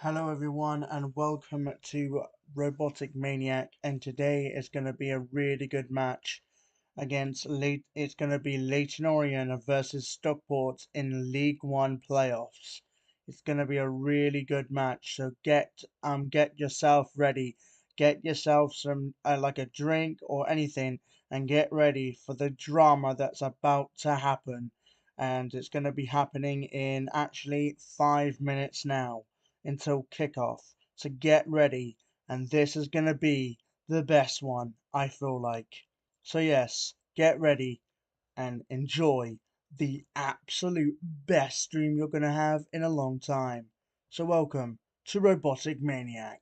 Hello everyone and welcome to Robotic Maniac, and today is going to be a really good match against it's going to be Leyton Orient versus Stockport in League 1 playoffs. It's going to be a really good match, so get yourself ready. Get yourself some like a drink or anything and get ready for the drama that's about to happen. And it's going to be happening in actually 5 minutes now until kickoff. So get ready, and this is going to be the best one, I feel like. So, yes, get ready and enjoy the absolute best stream you're going to have in a long time. So, welcome to Robotic Maniac.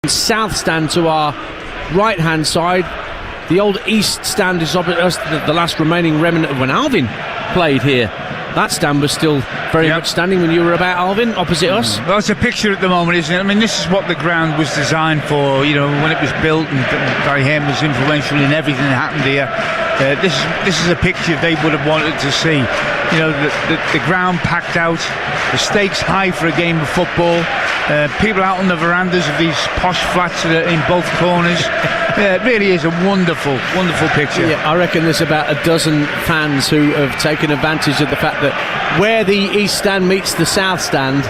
South stand to our right hand side. The old east stand is opposite us, the last remaining remnant of when Alvin played here that stand was still very much standing when you were about, Alvin, opposite us. Well, it's a picture at the moment, isn't it? I mean, this is what the ground was designed for, you know, when it was built, and Barry Haim was influential in everything that happened here. This is a picture they would have wanted to see. You know, the ground packed out, the stakes high for a game of football, people out on the verandas of these posh flats in both corners. It really is a wonderful, wonderful picture. Yeah, I reckon there's about a dozen fans who have taken advantage of the fact that where the East Stand meets the South Stand,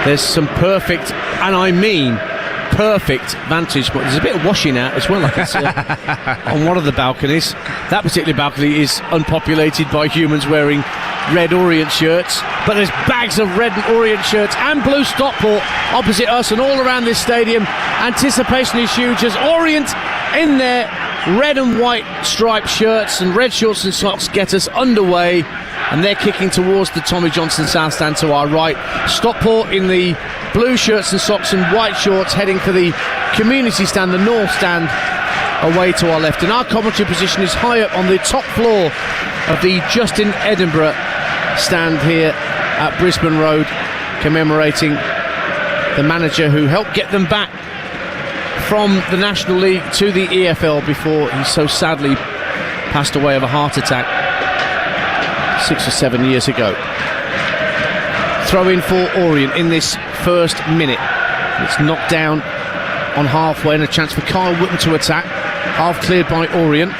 there's some perfect, and I mean perfect vantage point. There's a bit of washing out as well, I can see, on one of the balconies. That particular balcony is unpopulated by humans wearing red Orient shirts, but there's bags of red Orient shirts and blue Stockport opposite us and all around this stadium. Anticipation is huge as Orient in their red and white striped shirts and red shorts and socks get us underway, and they're kicking towards the Tommy Johnson South Stand to our right. Stockport in the blue shirts and socks and white shorts heading for the community stand, the North Stand, away to our left. And our commentary position is high up on the top floor of the Justin Edinburgh stand here at Brisbane Road, commemorating the manager who helped get them back from the National League to the EFL before he so sadly passed away of a heart attack 6 or 7 years ago. Throw in for Orient in this first minute. It's knocked down on halfway and a chance for Kyle Wotton to attack. Half cleared by Orient,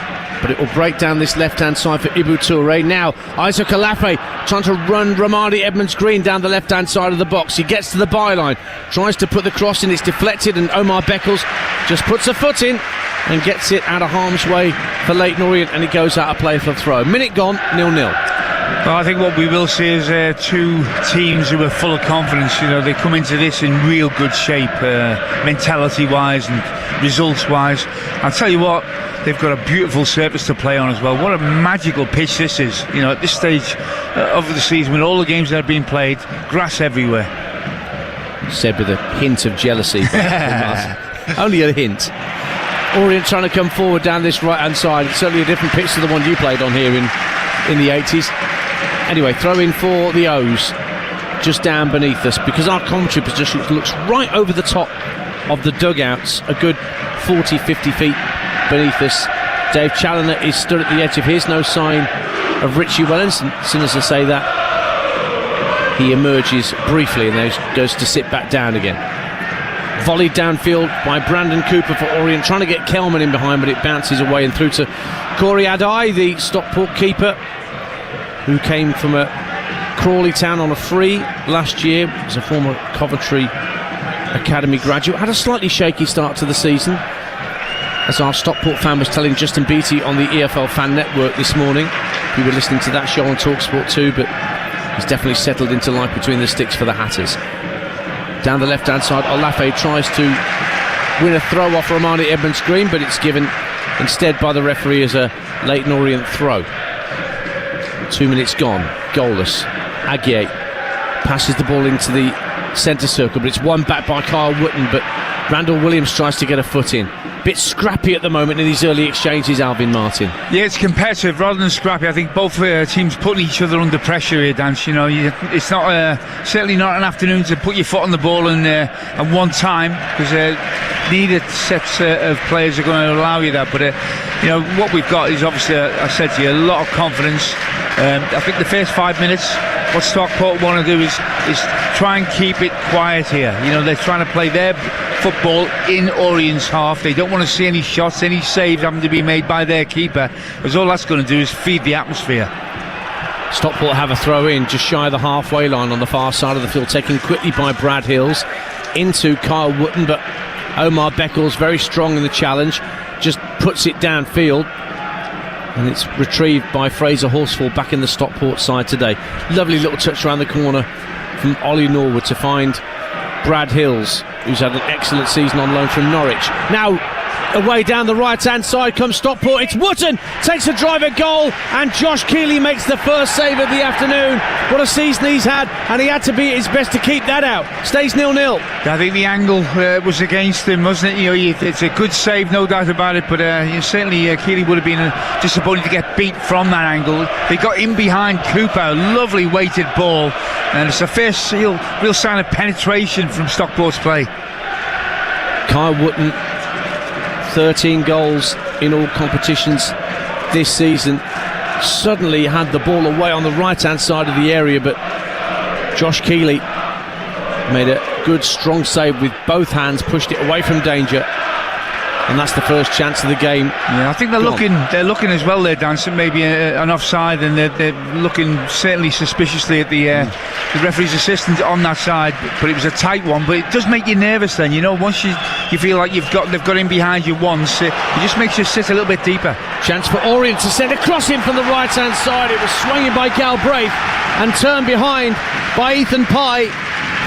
but it will break down this left-hand side for Ibu Toure. Now Isaac Alafe trying to run Ramadi Edmonds-Green down the left-hand side of the box. He gets to the byline, tries to put the cross in, it's deflected, and Omar Beckles just puts a foot in and gets it out of harm's way for Leyton Orient, and it goes out of play for a throw. Minute gone, 0-0. Well, I think what we will see is two teams who are full of confidence. You know, they come into this in real good shape, mentality-wise and results-wise. I'll tell you what, they've got a beautiful surface to play on as well. What a magical pitch this is. You know, at this stage of the season, with all the games that have been played, grass everywhere. Said with a hint of jealousy. Only a hint. Orient trying to come forward down this right-hand side. It's certainly a different pitch to the one you played on here in the 80s. Anyway, throw in for the O's, just down beneath us, because our commentary position looks right over the top of the dugouts, a good 40-50 feet beneath us. Dave Challoner is stood at the edge of his, no sign of Richie Wellens. As soon as I say that, he emerges briefly and then goes to sit back down again. Volleyed downfield by Brandon Cooper for Orient, trying to get Kelman in behind, but it bounces away and through to Corey Adai, the Stockport keeper, who came from a Crawley town on a free last year. Was a former Coventry Academy graduate. Had a slightly shaky start to the season, as our Stockport fan was telling Justin Beattie on the EFL Fan Network this morning. We were listening to that show on TalkSport too, but he's definitely settled into life between the sticks for the Hatters. Down the left-hand side, Olafe tries to win a throw off Ramani Edmonds-Green, but it's given instead by the referee as a Leyton Orient throw. 2 minutes gone, goalless. Aguier passes the ball into the centre circle, but it's won back by Kyle Wotton, but Randall Williams tries to get a foot in. Bit scrappy at the moment in these early exchanges, Alvin Martin. Yeah, it's competitive rather than scrappy. I think both teams putting each other under pressure here, Dan. You know, it's not certainly not an afternoon to put your foot on the ball and one time, because neither sets of players are going to allow you that. But you know, what we've got is obviously, I said to you, a lot of confidence. I think the first 5 minutes, what Stockport want to do is try and keep it quiet here. You know, they're trying to play their football in Orient's half. They don't want to see any shots, any saves having to be made by their keeper, because all that's going to do is feed the atmosphere. Stockport have a throw in just shy of the halfway line on the far side of the field, taken quickly by Brad Hills into Kyle Wotton, but Omar Beckles, very strong in the challenge, just puts it downfield, and it's retrieved by Fraser Horsfall back in the Stockport side today. Lovely little touch around the corner from Ollie Norwood to find Brad Hills, who's had an excellent season on loan from Norwich. Now Away down the right-hand side comes Stockport. It's Wootton takes a driver goal, and Josh Keeley makes the first save of the afternoon. What a season he's had, and he had to be at his best to keep that out. Stays 0-0. I think the angle was against him, wasn't it? It's a good save, no doubt about it, but certainly Keeley would have been disappointed to get beat from that angle. They got in behind Cooper, a lovely weighted ball, and it's a first real sign of penetration from Stockport's play. Kyle Wootton, 13 goals in all competitions this season, suddenly had the ball away on the right hand side of the area, but Josh Keeley made a good strong save with both hands, pushed it away from danger, and that's the first chance of the game. Yeah, I think they're looking as well there, dancing maybe an offside, and they're looking certainly suspiciously at the referee's assistant on that side, but it was a tight one. But it does make you nervous then, once you feel like they've got in behind you once, it just makes you sit a little bit deeper. Chance for Orient to send a cross in from the right hand side. It was swung in by Galbraith and turned behind by Ethan Pye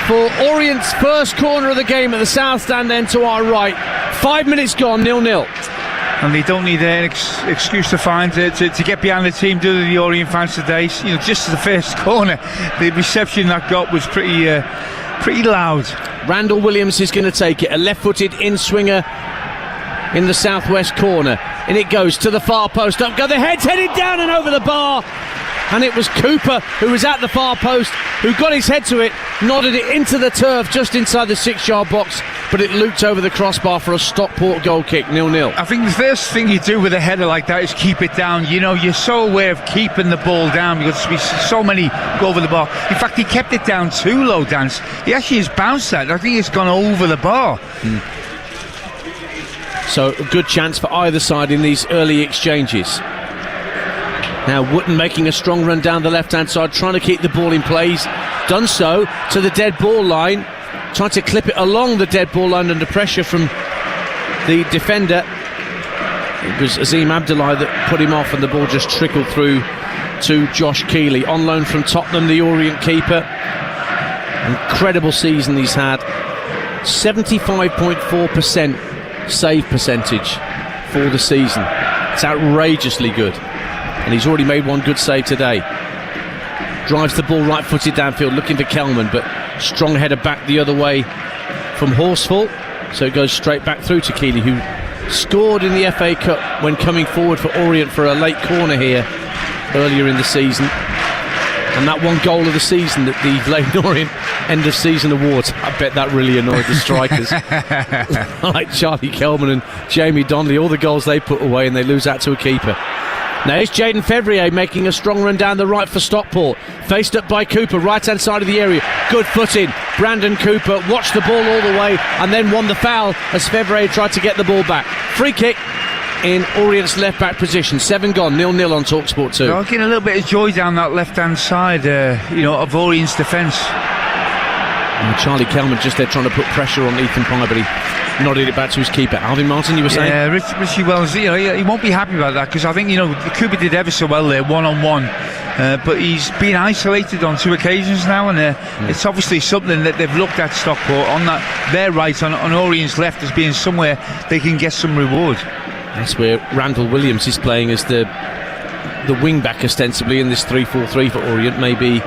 for Orient's first corner of the game at the south stand, then to our right. 5 minutes gone, 0-0. And they don't need an excuse to find to get behind the team, do the Orient fans today. Just the first corner, the reception that got was pretty loud. Randall Williams is going to take it, a left-footed in-swinger in the southwest corner, and it goes to the far post. Up go the heads, headed down and over the bar, and it was Cooper who was at the far post who got his head to it, nodded it into the turf just inside the 6-yard box, but it looped over the crossbar for a Stockport goal kick. 0-0. I think the first thing you do with a header like that is keep it down. You're so aware of keeping the ball down because so many go over the bar. In fact, he kept it down too low, Dance. He actually has bounced that. I think it's gone over the bar. So a good chance for either side in these early exchanges. Now Wootton making a strong run down the left-hand side, trying to keep the ball in play. He's done so to the dead ball line, trying to clip it along the dead ball line under pressure from the defender. It was Azim Abdullahi that put him off, and the ball just trickled through to Josh Keeley, on loan from Tottenham, the Orient keeper. Incredible season he's had. 75.4% save percentage for the season. It's outrageously good, and he's already made one good save today. Drives the ball right-footed downfield, looking for Kelman, but strong header back the other way from Horsfall, so it goes straight back through to Keeley, who scored in the FA Cup when coming forward for Orient for a late corner here earlier in the season. And that one goal of the season at the Leyton Orient end of season awards, I bet that really annoyed the strikers like Charlie Kelman and Jamie Donnelly. All the goals they put away, and they lose out to a keeper. Now it's Jaden Fevrier making a strong run down the right for Stockport, faced up by Cooper, right hand side of the area, good foot in. Brandon Cooper watched the ball all the way and then won the foul as Fevrier tried to get the ball back. Free kick in Orient's left back position. 7 gone, 0-0 on TalkSport 2. They're getting a little bit of joy down that left hand side of Orient's defence. Charlie Kelman just there trying to put pressure on Ethan Pye, but he nodded it back to his keeper. Alvin Martin, you were saying? Yeah, Richie Wells, he won't be happy about that, because I think Cooper did ever so well there, one-on-one, but he's been isolated on 2 occasions now, and it's obviously something that they've looked at Stockport on their right, on Orient's left, as being somewhere they can get some reward. That's where Randall Williams is playing as the wing back ostensibly in this 3-4-3 for Orient. Maybe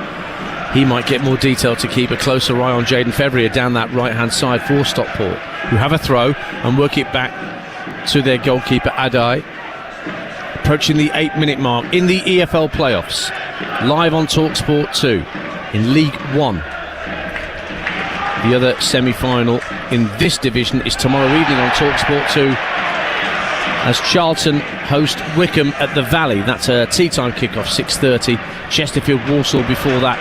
he might get more detail to keep a closer eye on Jaden Fevrier down that right hand side for Stockport, who have a throw and work it back to their goalkeeper Adai. Approaching the 8-minute mark in the EFL playoffs, live on TalkSport 2 in League 1. The other semi-final in this division is tomorrow evening on TalkSport 2 as Charlton host Wickham at the Valley. That's a tea time kick-off, 6:30. Chesterfield Walsall before that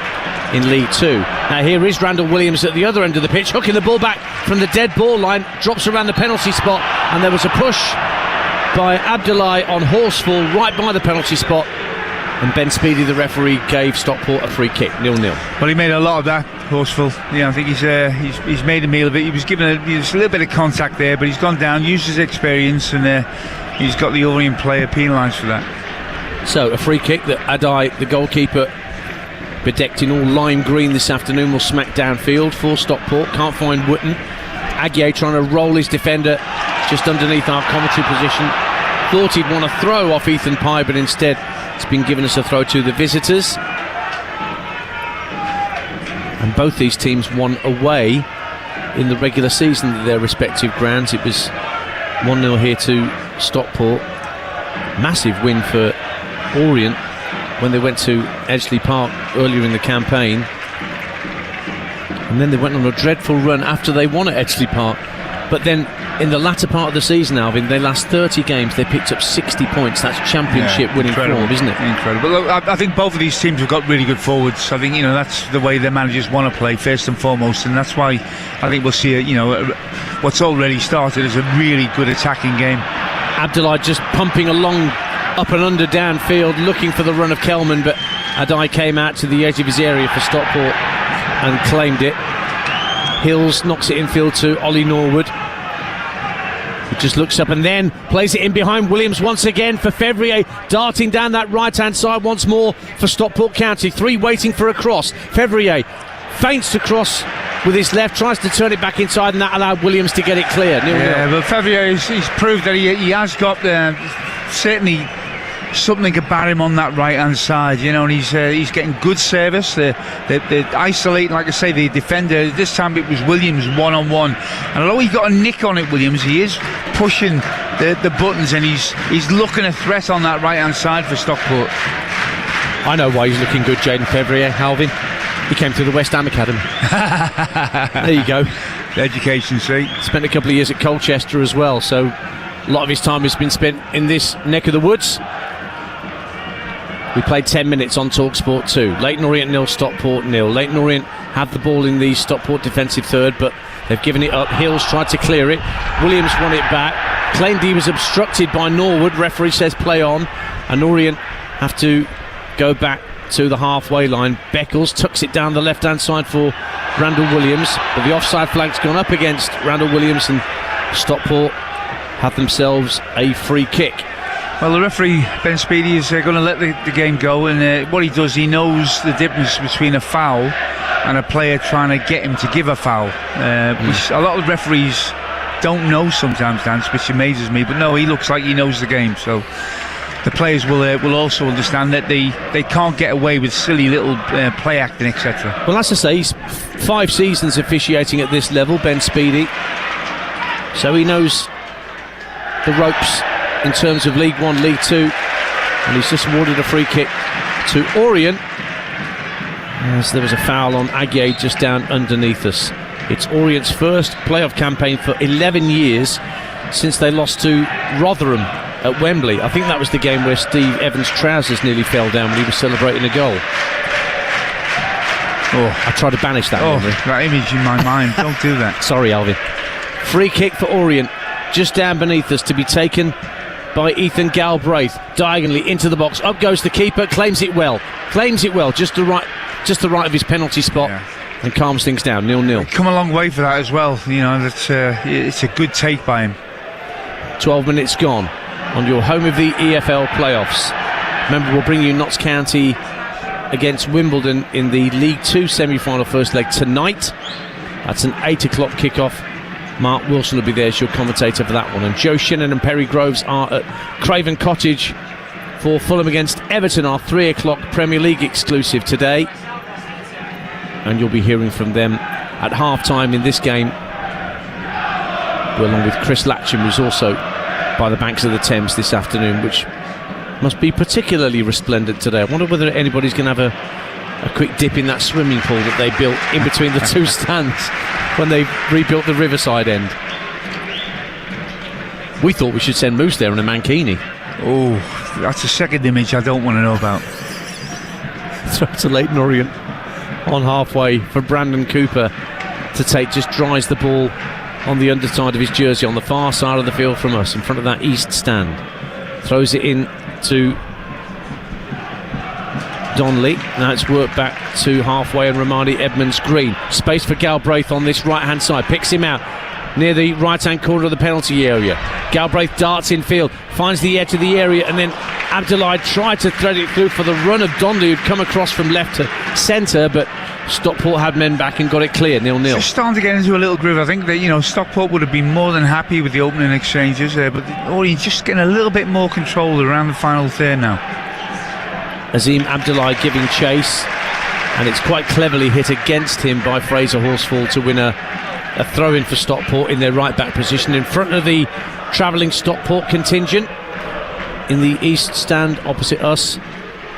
in League 2. Now here is Randall Williams at the other end of the pitch, hooking the ball back from the dead ball line, drops around the penalty spot, and there was a push by Abdullahi on Horsfall right by the penalty spot, and Ben Speedy, the referee, gave Stockport a free kick. 0-0. Well, he made a lot of that, Horsfall. Yeah, I think he's made a meal of it. He was given a little bit of contact there, but he's gone down, used his experience, and he's got the Orient player penalised for that. So a free kick that Adai, the goalkeeper, bedecked in all lime green this afternoon, will smack downfield for Stockport. Can't find Wootton. Aguier trying to roll his defender just underneath our commentary position. Thought he'd want to throw off Ethan Pye, but instead it's been given as a throw to the visitors. And both these teams won away in the regular season at their respective grounds. It was 1-0 here to Stockport. Massive win for Orient when they went to Edgeley Park earlier in the campaign. And then they went on a dreadful run after they won at Edgeley Park. But then in the latter part of the season, Alvin, they last 30 games, they picked up 60 points. That's championship winning form, isn't it? Incredible. Look, I think both of these teams have got really good forwards. I think, that's the way their managers want to play, first and foremost, and that's why I think we'll see what's already started as a really good attacking game. Abdullah just pumping along up and under downfield, looking for the run of Kelman, but Adai came out to the edge of his area for Stockport and claimed it. Hills knocks it infield to Ollie Norwood, who just looks up and then plays it in behind Williams once again for Fevrier, darting down that right hand side once more for Stockport County. 3 waiting for a cross. Fevrier feints to cross with his left, tries to turn it back inside, and that allowed Williams to get it clear. But Fevrier, he's proved that he has got certainly something about him on that right hand side, and he's getting good service. They're isolating, like I say, the defender. This time it was Williams one-on-one, and although he got a nick on it, Williams, he is pushing the buttons, and he's looking a threat on that right hand side for Stockport. I know why he's looking good, Jaden Fevrier, Alvin. He came through the West Ham Academy. There you go. Education, see. Spent a couple of years at Colchester as well, so a lot of his time has been spent in this neck of the woods. We played 10 minutes on TalkSport 2. Leyton Orient 0, Stockport 0. Leyton Orient had the ball in the Stockport defensive third, but they've given it up. Hills tried to clear it. Williams won it back. Claimed he was obstructed by Norwood. Referee says play on. And Orient have to go back to the halfway line. Beckles tucks it down the left-hand side for Randall Williams. But the offside flag's gone up against Randall Williams, and Stockport have themselves a free kick. Well, the referee, Ben Speedy, is going to let the game go, and what he does, he knows the difference between a foul and a player trying to get him to give a foul, which a lot of referees don't know sometimes, Dan, which amazes me. But no, he looks like he knows the game, so the players will also understand that they can't get away with silly little play acting, etc. Well, as I say, he's 5 seasons officiating at this level, Ben Speedy, so he knows the ropes in terms of League 1, League 2, and he's just awarded a free kick to Orient, as there was a foul on Aguier just down underneath us. It's Orient's first playoff campaign for 11 years since they lost to Rotherham at Wembley. I think that was the game where Steve Evans' trousers nearly fell down when he was celebrating a goal. I tried to banish that memory. That image in my mind. Don't do that. Sorry, Alvin. Free kick for Orient, just down beneath us, to be taken by Ethan Galbraith, diagonally into the box. Up goes the keeper, claims it well, just the right of his penalty spot, and calms things down. 0-0. Come a long way for that as well. It's a good take by him. 12 minutes gone on your home of the EFL playoffs. Remember, we'll bring you Notts County against Wimbledon in the League 2 semi-final first leg tonight. That's an 8 o'clock kickoff. Mark Wilson will be there as your commentator for that one, and Joe Shinnon and Perry Groves are at Craven Cottage for Fulham against Everton, our 3 o'clock Premier League exclusive today, and you'll be hearing from them at half-time in this game, along with Chris Latcham, who's also by the banks of the Thames this afternoon, which must be particularly resplendent today. I wonder whether anybody's going to have a quick dip in that swimming pool that they built in between the 2 stands when they rebuilt the Riverside end. We thought we should send Moose there in a mankini. Oh, that's a second image I don't want to know about. Throw to Leyton Orient on halfway for Brandon Cooper to take. Just dries the ball on the underside of his jersey on the far side of the field from us, in front of that east stand. Throws it in to Donnelly. Now it's worked back to halfway and Romani Edmonds Green. Space for Galbraith on this right hand side. Picks him out near the right hand corner of the penalty area. Galbraith darts in field, finds the edge of the area, and then Abdullah tried to thread it through for the run of Donnelly, who'd come across from left to centre, but Stockport had men back and got it clear, 0-0. Just starting to get into a little groove. I think that Stockport would have been more than happy with the opening exchanges, but Orient just getting a little bit more control around the final third now. Azim Abdullahi giving chase, and it's quite cleverly hit against him by Fraser Horsfall to win a throw-in for Stockport in their right-back position in front of the travelling Stockport contingent in the east stand opposite us.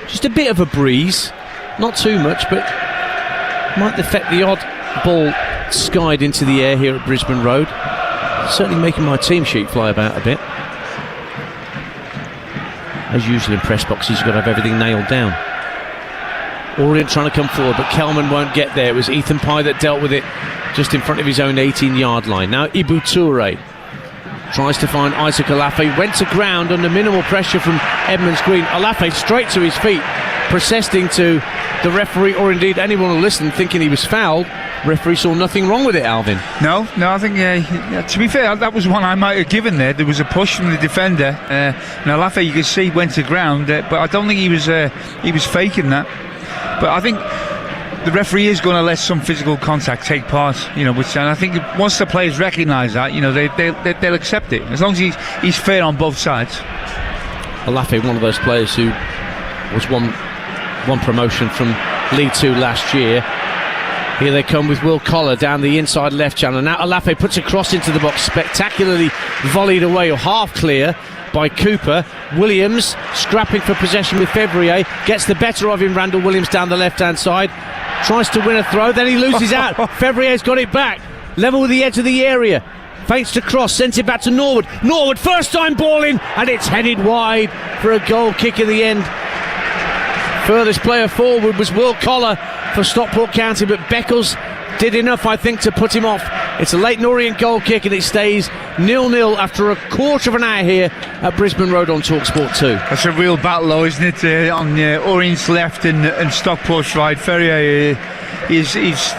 Just a bit of a breeze, not too much, but might affect the odd ball skied into the air here at Brisbane Road. Certainly making my team sheet fly about a bit. As usual in press boxes, you've got to have everything nailed down. Orient trying to come forward, but Kelman won't get there. It was Ethan Pye that dealt with it just in front of his own 18-yard line. Now Ibu Toure tries to find Isaac Alafe. Went to ground under minimal pressure from Edmonds Green. Alafe straight to his feet, protesting to the referee, or indeed anyone who listened, thinking he was fouled. Referee saw nothing wrong with it, Alvin. No, I think, to be fair, that was one I might have given there. There was a push from the defender. Now Alafe, you can see, went to ground, but I don't think he was faking that. But I think the referee is going to let some physical contact take part, which, and I think once the players recognise that, they'll accept it, as long as he's fair on both sides. Alafe, one of those players who was one promotion from League 2 last year. Here they come with Will Collar down the inside left channel. Now Alafe puts a cross into the box, spectacularly volleyed away, or half clear by Cooper. Williams scrapping for possession with Fevrier, gets the better of him. Randall Williams down the left hand side, tries to win a throw, then he loses out. Fevrier's got it back, level with the edge of the area, feints to cross, sends it back to Norwood. First time ball in, and it's headed wide for a goal kick in the end. Furthest player forward was Will Collar for Stockport County, but Beckles did enough, I think, to put him off. It's a Leyton Orient goal kick, and it stays 0-0 after a quarter of an hour here at Brisbane Road on TalkSport 2. That's a real battle, though, isn't it? On Orient's left and Stockport's right. Ferrier is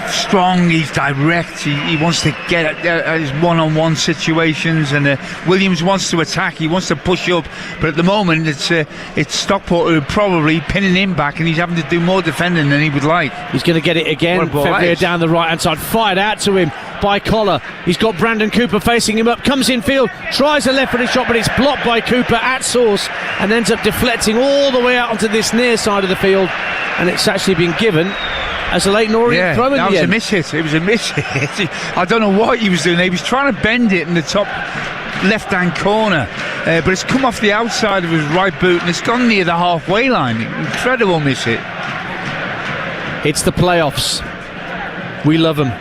strong, he's direct, he wants to get at his one-on-one situations, and Williams wants to attack, he wants to push up, but at the moment it's Stockport who are probably pinning him back, and he's having to do more defending than he would like. He's going to get it again. Fevrier down the right-hand side, fired out to him by Collar. He's got Brandon Cooper facing him up, comes in field, tries a left-footed shot, but it's blocked by Cooper at source and ends up deflecting all the way out onto this near side of the field, and it's actually been given as a Leyton Orient throw in the end. It was a miss hit. I don't know what he was doing. He was trying to bend it in the top left-hand corner, but it's come off the outside of his right boot and it's gone near the halfway line. Incredible miss hit. It's the playoffs. We love them.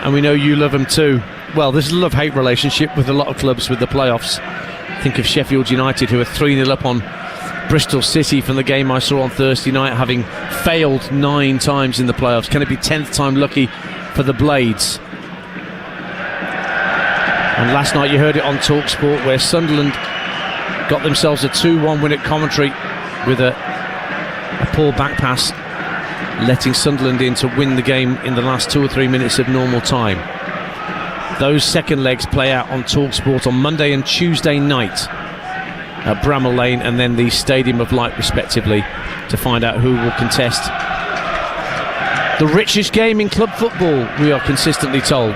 And we know you love them too. Well, there's a love-hate relationship with a lot of clubs with the playoffs. Think of Sheffield United, who are 3-0 up on Bristol City from the game I saw on Thursday night, having failed 9 times in the playoffs. Can it be 10th time lucky for the Blades? And last night you heard it on TalkSport, where Sunderland got themselves a 2-1 win at Coventry with a poor back pass, letting Sunderland in to win the game in the last 2 or 3 minutes of normal time. Those second legs play out on TalkSport on Monday and Tuesday night at Bramall Lane and then the Stadium of Light respectively, to find out who will contest the richest game in club football, we are consistently told.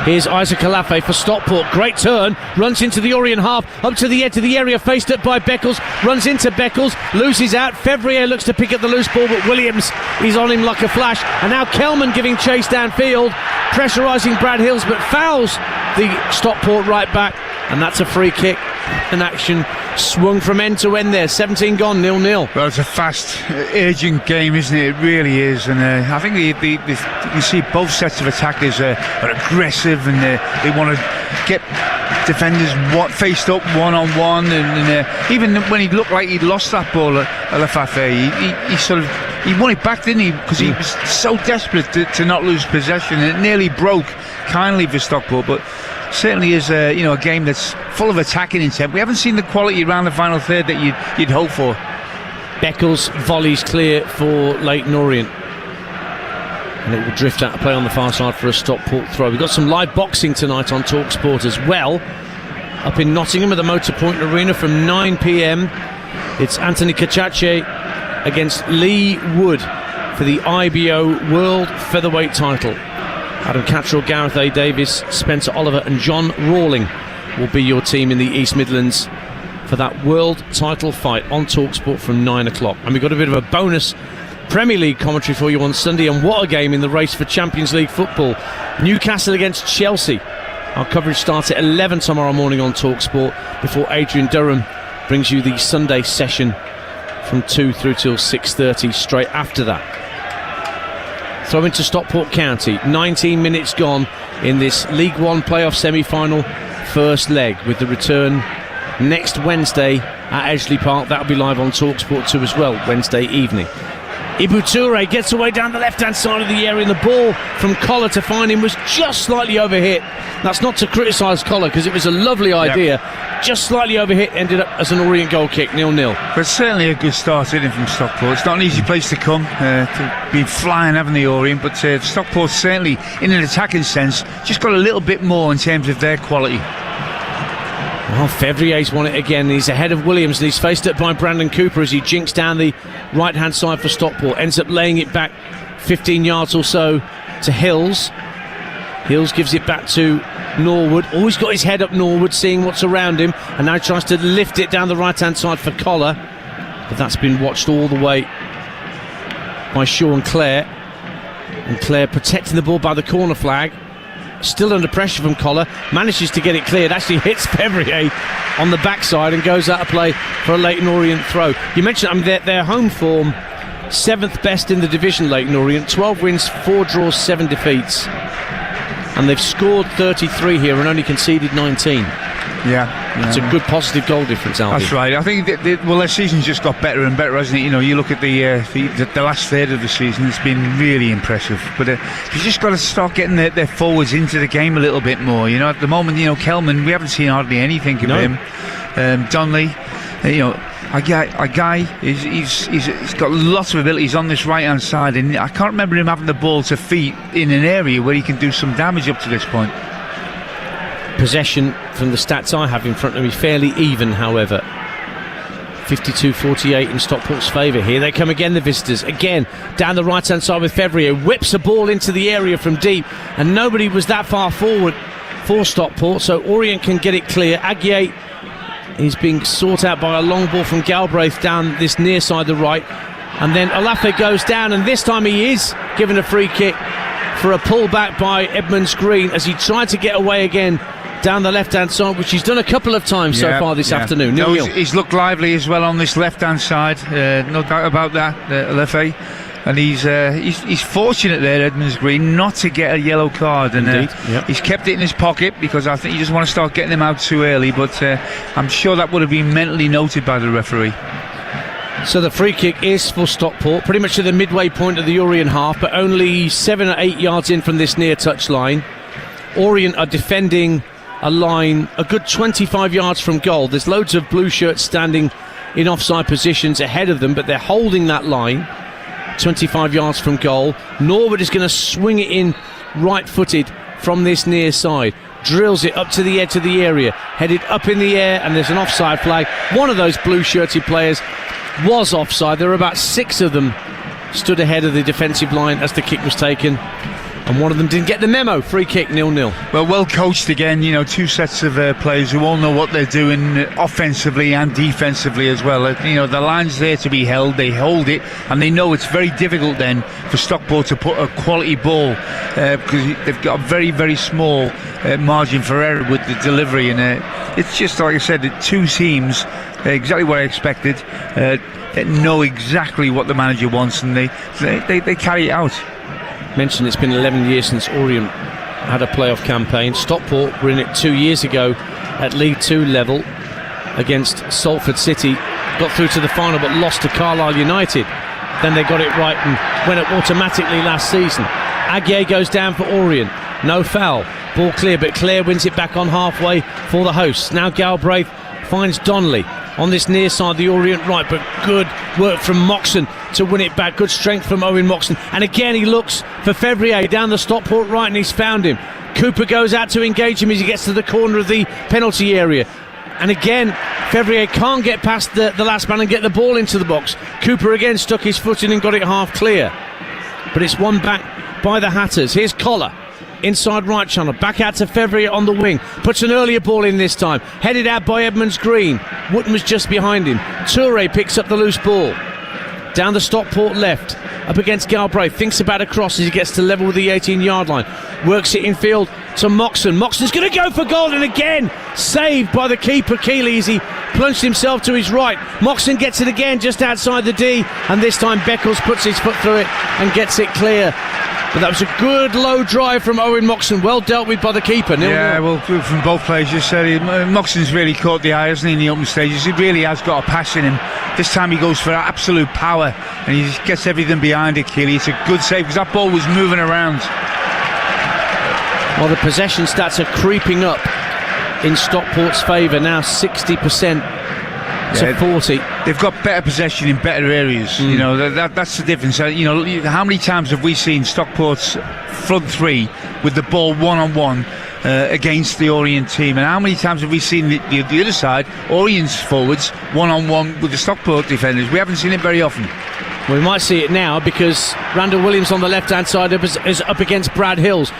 Here's Isaac Alafe for Stockport, great turn, runs into the Orient half, up to the edge of the area, faced up by Beckles, runs into Beckles, loses out. Fevrier looks to pick up the loose ball, but Williams is on him like a flash, and now Kelman giving chase downfield, pressurising Brad Hills, but fouls the Stockport right back, and that's a free kick. An action swung from end to end there, 17 gone, 0-0. Well, it's a fast, urgent game, isn't it? It really is, and I think you see both sets of attackers are aggressive, and they want to get defenders faced up one-on-one, and even when he looked like he'd lost that ball at Alafe, he won it back, didn't he? Because he was so desperate to not lose possession, and it nearly broke kindly for Stockport, but certainly is a game that's full of attacking intent. We haven't seen the quality around the final third that you'd hope for. Beckles volleys clear for Leyton Orient, and it will drift out of play on the far side for a Stockport throw. We've got some live boxing tonight on TalkSport as well, up in Nottingham at the Motorpoint Arena from 9 p.m. It's Anthony Kachache against Lee Wood. for the IBO World Featherweight title. Adam Cattrall, Gareth A. Davis, Spencer Oliver and John Rawling will be your team in the East Midlands for that world title fight on TalkSport from 9 o'clock. And we've got a bit of a bonus Premier League commentary for you on Sunday, and what a game in the race for Champions League football. Newcastle against Chelsea. Our coverage starts at 11 tomorrow morning on TalkSport before Adrian Durham brings you the Sunday session from 2 through till 6:30 straight after that. Throw into Stockport County, 19 minutes gone in this League One playoff semi-final first leg, with the return next Wednesday at Edgeley Park. That'll be live on TalkSport 2 as well, Wednesday evening. Ibu Toure gets away down the left-hand side of the area, and the ball from Collar to find him was just slightly overhit. That's not to criticise Collar, because it was a lovely idea. Just slightly overhit, ended up as an Orient goal kick, 0-0. But certainly a good start in from Stockport. It's not an easy place to come, to be flying, haven't they, Orient? But Stockport certainly, in an attacking sense, just got a little bit more in terms of their quality. Well, Fevrier's won it again. He's ahead of Williams, and he's faced up by Brandon Cooper as he jinks down the right-hand side for Stockport. Ends up laying it back 15 yards or so to Hills. Hills gives it back to Norwood. Always got his head up, Norwood, seeing what's around him, and now tries to lift it down the right-hand side for Collar. But that's been watched all the way by Sean Clare. And Clare protecting the ball by the corner flag. Still under pressure from Collar, manages to get it cleared, actually hits Fevrier on the backside and goes out of play for a Leyton Orient throw. You mentioned, their home form, 7th best in the division, Leyton Orient, 12 wins, 4 draws, 7 defeats, and they've scored 33 here and only conceded 19. Yeah, it's a good positive goal difference, Albi. That's right. I think their season's just got better and better, hasn't it? You know, you look at the last third of the season; it's been really impressive. But you just got to start getting their forwards into the game a little bit more. You know, at the moment, Kelman, we haven't seen hardly anything of him. Donnelly, a guy, he's got lots of abilities on this right hand side, and I can't remember him having the ball to feet in an area where he can do some damage up to this point. Possession, from the stats I have in front of me, fairly even, however. 52-48 in Stockport's favour. Here they come again, the visitors. Again, down the right-hand side with Fevrier. Whips a ball into the area from deep, and nobody was that far forward for Stockport, so Orient can get it clear. Aguier is being sought out by a long ball from Galbraith down this near side, the right. And then Olafe goes down, and this time he is given a free kick for a pullback by Edmonds Green as he tried to get away again down the left-hand side, which he's done a couple of times so far this afternoon. He's looked lively as well on this left-hand side, no doubt about that, Olafe. And he's fortunate there, Edmonds Green, not to get a yellow card. And he's kept it in his pocket because I think he doesn't want to start getting him out too early. But I'm sure that would have been mentally noted by the referee. So the free kick is for Stockport, pretty much at the midway point of the Orient half, but only 7 or 8 yards in from this near touch line. Orient are defending a line a good 25 yards from goal. There's loads of blue shirts standing in offside positions ahead of them, but they're holding that line 25 yards from goal. Norwood is going to swing it in right-footed from this near side. Drills it up to the edge of the area, headed up in the air, and there's an offside flag. One of those blue-shirted players was offside. There were about 6 of them stood ahead of the defensive line as the kick was taken, and one of them didn't get the memo. Free kick, 0-0. Well coached again, 2 sets of players who all know what they're doing offensively and defensively as well. The line's there to be held, they hold it, and they know it's very difficult then for Stockport to put a quality ball because they've got a very, very small margin for error with the delivery, and it's just like I said, 2 teams, exactly what I expected, know exactly what the manager wants, and they carry it out. Mentioned it's been 11 years since Orient had a playoff campaign. Stockport were in it 2 years ago at League 2 level against Salford City. Got through to the final but lost to Carlisle United. Then they got it right and went up automatically last season. Aguier goes down for Orient. No foul. Ball clear, but Clare wins it back on halfway for the hosts. Now Galbraith finds Donnelly on this near side, the Orient right, but good work from Moxon to win it back. Good strength from Owen Moxon, and again he looks for Fevrier down the Stockport right, and he's found him. Cooper goes out to engage him as he gets to the corner of the penalty area, and again Fevrier can't get past the last man and get the ball into the box. Cooper again stuck his foot in and got it half clear. but it's won back by the Hatters. Here's Collar. Inside right channel, back out to Fevrier on the wing. Puts an earlier ball in this time. Headed out by Edmonds Green. Wootton was just behind him. Toure picks up the loose ball. Down the Stockport left. Up against Galbraith. Thinks about a cross as he gets to level with the 18-yard line. Works it in field to Moxon. Moxon's going to go for goal, and again saved by the keeper Keeley as he plunged himself to his right. Moxon gets it again just outside the D, and this time Beckles puts his foot through it and gets it clear. But that was a good low drive from Owen Moxon, well dealt with by the keeper. Well, from both players, you said Moxon's really caught the eye, hasn't he, in the open stages? He really has got a pass in him. This time he goes for absolute power and he just gets everything behind it, Keeley. It's a good save because that ball was moving around. Well, the possession stats are creeping up in Stockport's favour, now 60% to 40. They've got better possession in better areas. You know, that's the difference. How many times have we seen Stockport's front three with the ball one-on-one against the Orient team, and how many times have we seen the other side, Orient's forwards, one-on-one with the Stockport defenders? We haven't seen it very often. We might see it now because Randall Williams on the left-hand side is up against Brad Hills.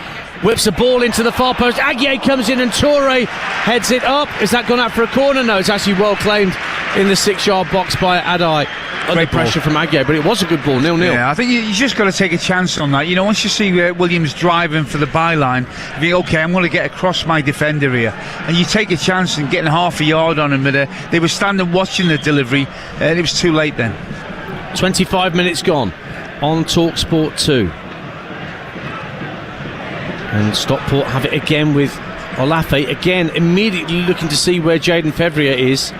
Whips the ball into the far post. Aguier comes in and Toure heads it up. Is that gone out for a corner? No, it's actually well claimed in the 6-yard box by Adai. Under pressure from Aguier, but it was a good ball, 0-0. Yeah, I think you just got to take a chance on that. You know, once you see Williams driving for the byline, you think, okay, I'm going to get across my defender here. And you take a chance and getting half a yard on him. But they were standing watching the delivery, and it was too late then. 25 minutes gone on TalkSport 2. And Stockport have it again with Olafe. Again, immediately looking to see where Jaden Fevrier is.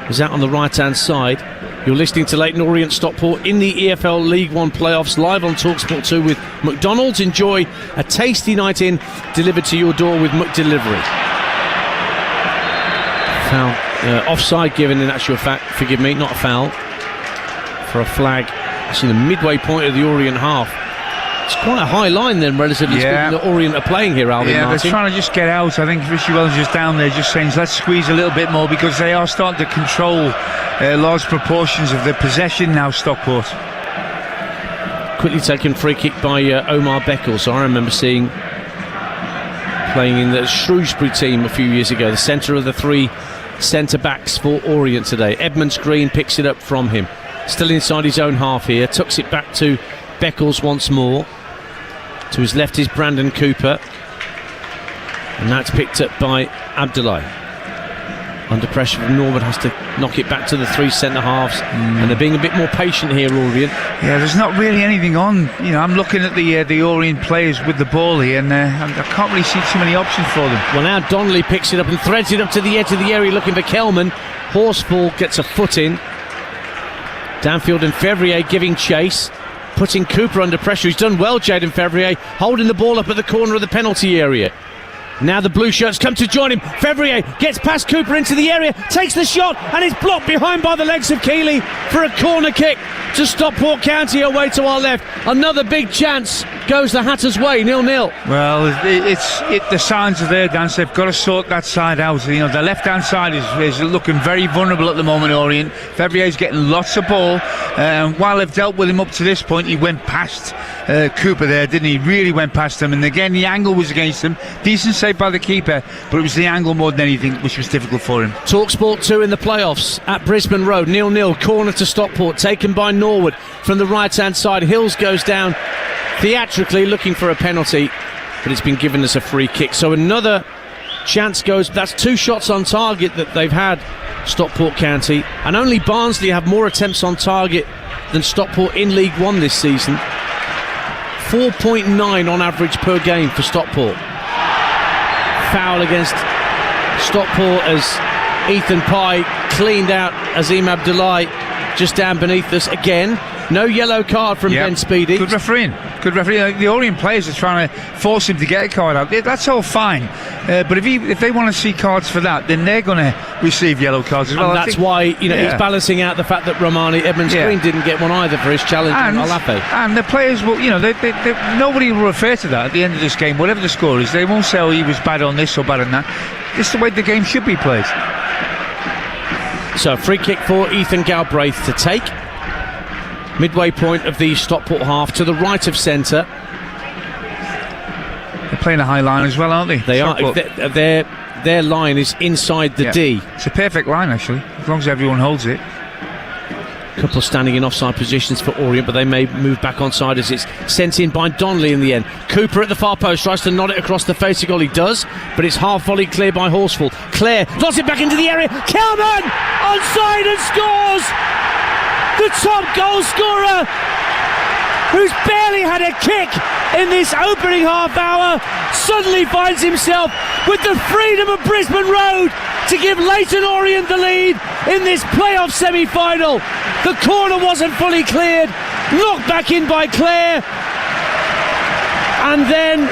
He's out on the right-hand side. You're listening to Leyton Orient Stockport in the EFL League One playoffs, live on TalkSport 2 with McDonald's. Enjoy a tasty night in, delivered to your door with McDelivery. Foul, offside given in actual fact, forgive me, not a foul, for a flag. Actually, the midway point of the Orient half. It's quite a high line then, relatively speaking, that Orient are playing here, Alvin Martin. They're trying to just get out. I think Richie Wells is down there just saying, let's squeeze a little bit more, because they are starting to control large proportions of their possession now, Stockport. Quickly taken free kick by Omar Beckles. So I remember seeing playing in the Shrewsbury team a few years ago, the centre of the three centre-backs for Orient today. Edmonds Green picks it up from him. Still inside his own half here, tucks it back to Beckles once more. To his left is Brandon Cooper, and that's picked up by Abdullahi. Under pressure from Norwood, has to knock it back to the three centre halves, and they're being a bit more patient here, Orient. Yeah, there's not really anything on. You know, I'm looking at the Orient players with the ball here, and I can't really see too many options for them. Well, now Donnelly picks it up and threads it up to the edge of the area, looking for Kelman. Horsfall gets a foot in. Downfield, and Fevrier giving chase, putting Cooper under pressure. He's done well, Jaden Fevrier, holding the ball up at the corner of the penalty area. Now the blue shirts come to join him. Fevrier gets past Cooper into the area, takes the shot, and is blocked behind by the legs of Keeley for a corner kick to Stockport County away to our left. Another big chance goes the Hatters' way, 0-0. Well, the signs are there, Dan. They've got to sort that side out. You know, the left-hand side is looking very vulnerable at the moment, Orient. Fevrier's getting lots of ball. While they've dealt with him up to this point, he went past Cooper there, didn't he? Really went past him. And again, the angle was against him. Decent save by the keeper, but it was the angle more than anything which was difficult for him. TalkSport 2 in the playoffs at Brisbane Road, 0-0. Corner to Stockport, taken by Norwood from the right-hand side. Hills goes down theatrically looking for a penalty, but it's been given as a free kick. So another chance goes. That's two shots on target that they've had, Stockport County, and only Barnsley have more attempts on target than Stockport in League One this season. 4.9 on average per game for Stockport. Foul against Stockport as Ethan Pye cleaned out Azim Abdullahi just down beneath us again. No yellow card from Ben Speedy. Good refereeing. The Orient players are trying to force him to get a card out. That's all fine. But if they want to see cards for that, then they're going to receive yellow cards as well. And that's why he's balancing out the fact that Romani Edmonds Green didn't get one either for his challenge on Olafe. And the players will, nobody will refer to that at the end of this game, whatever the score is. They won't say, oh, he was bad on this or bad on that. This is the way the game should be played. So free kick for Ethan Galbraith to take. midway point of the Stockport half, to the right of centre. They're playing a high line as well, aren't they? They are. Their line is inside the D. It's a perfect line, actually, as long as everyone holds it. Couple standing in offside positions for Orient, but they may move back onside as it's sent in by Donnelly in the end. Cooper at the far post tries to nod it across the face of goal. He does, but it's half volleyed clear by Horsfall. Clare lost it back into the area. Kelman onside and scores! The top goal scorer, who's barely had a kick in this opening half hour, suddenly finds himself with the freedom of Brisbane Road to give Leyton Orient the lead in this playoff semi-final. The corner wasn't fully cleared, knocked back in by Clare, and then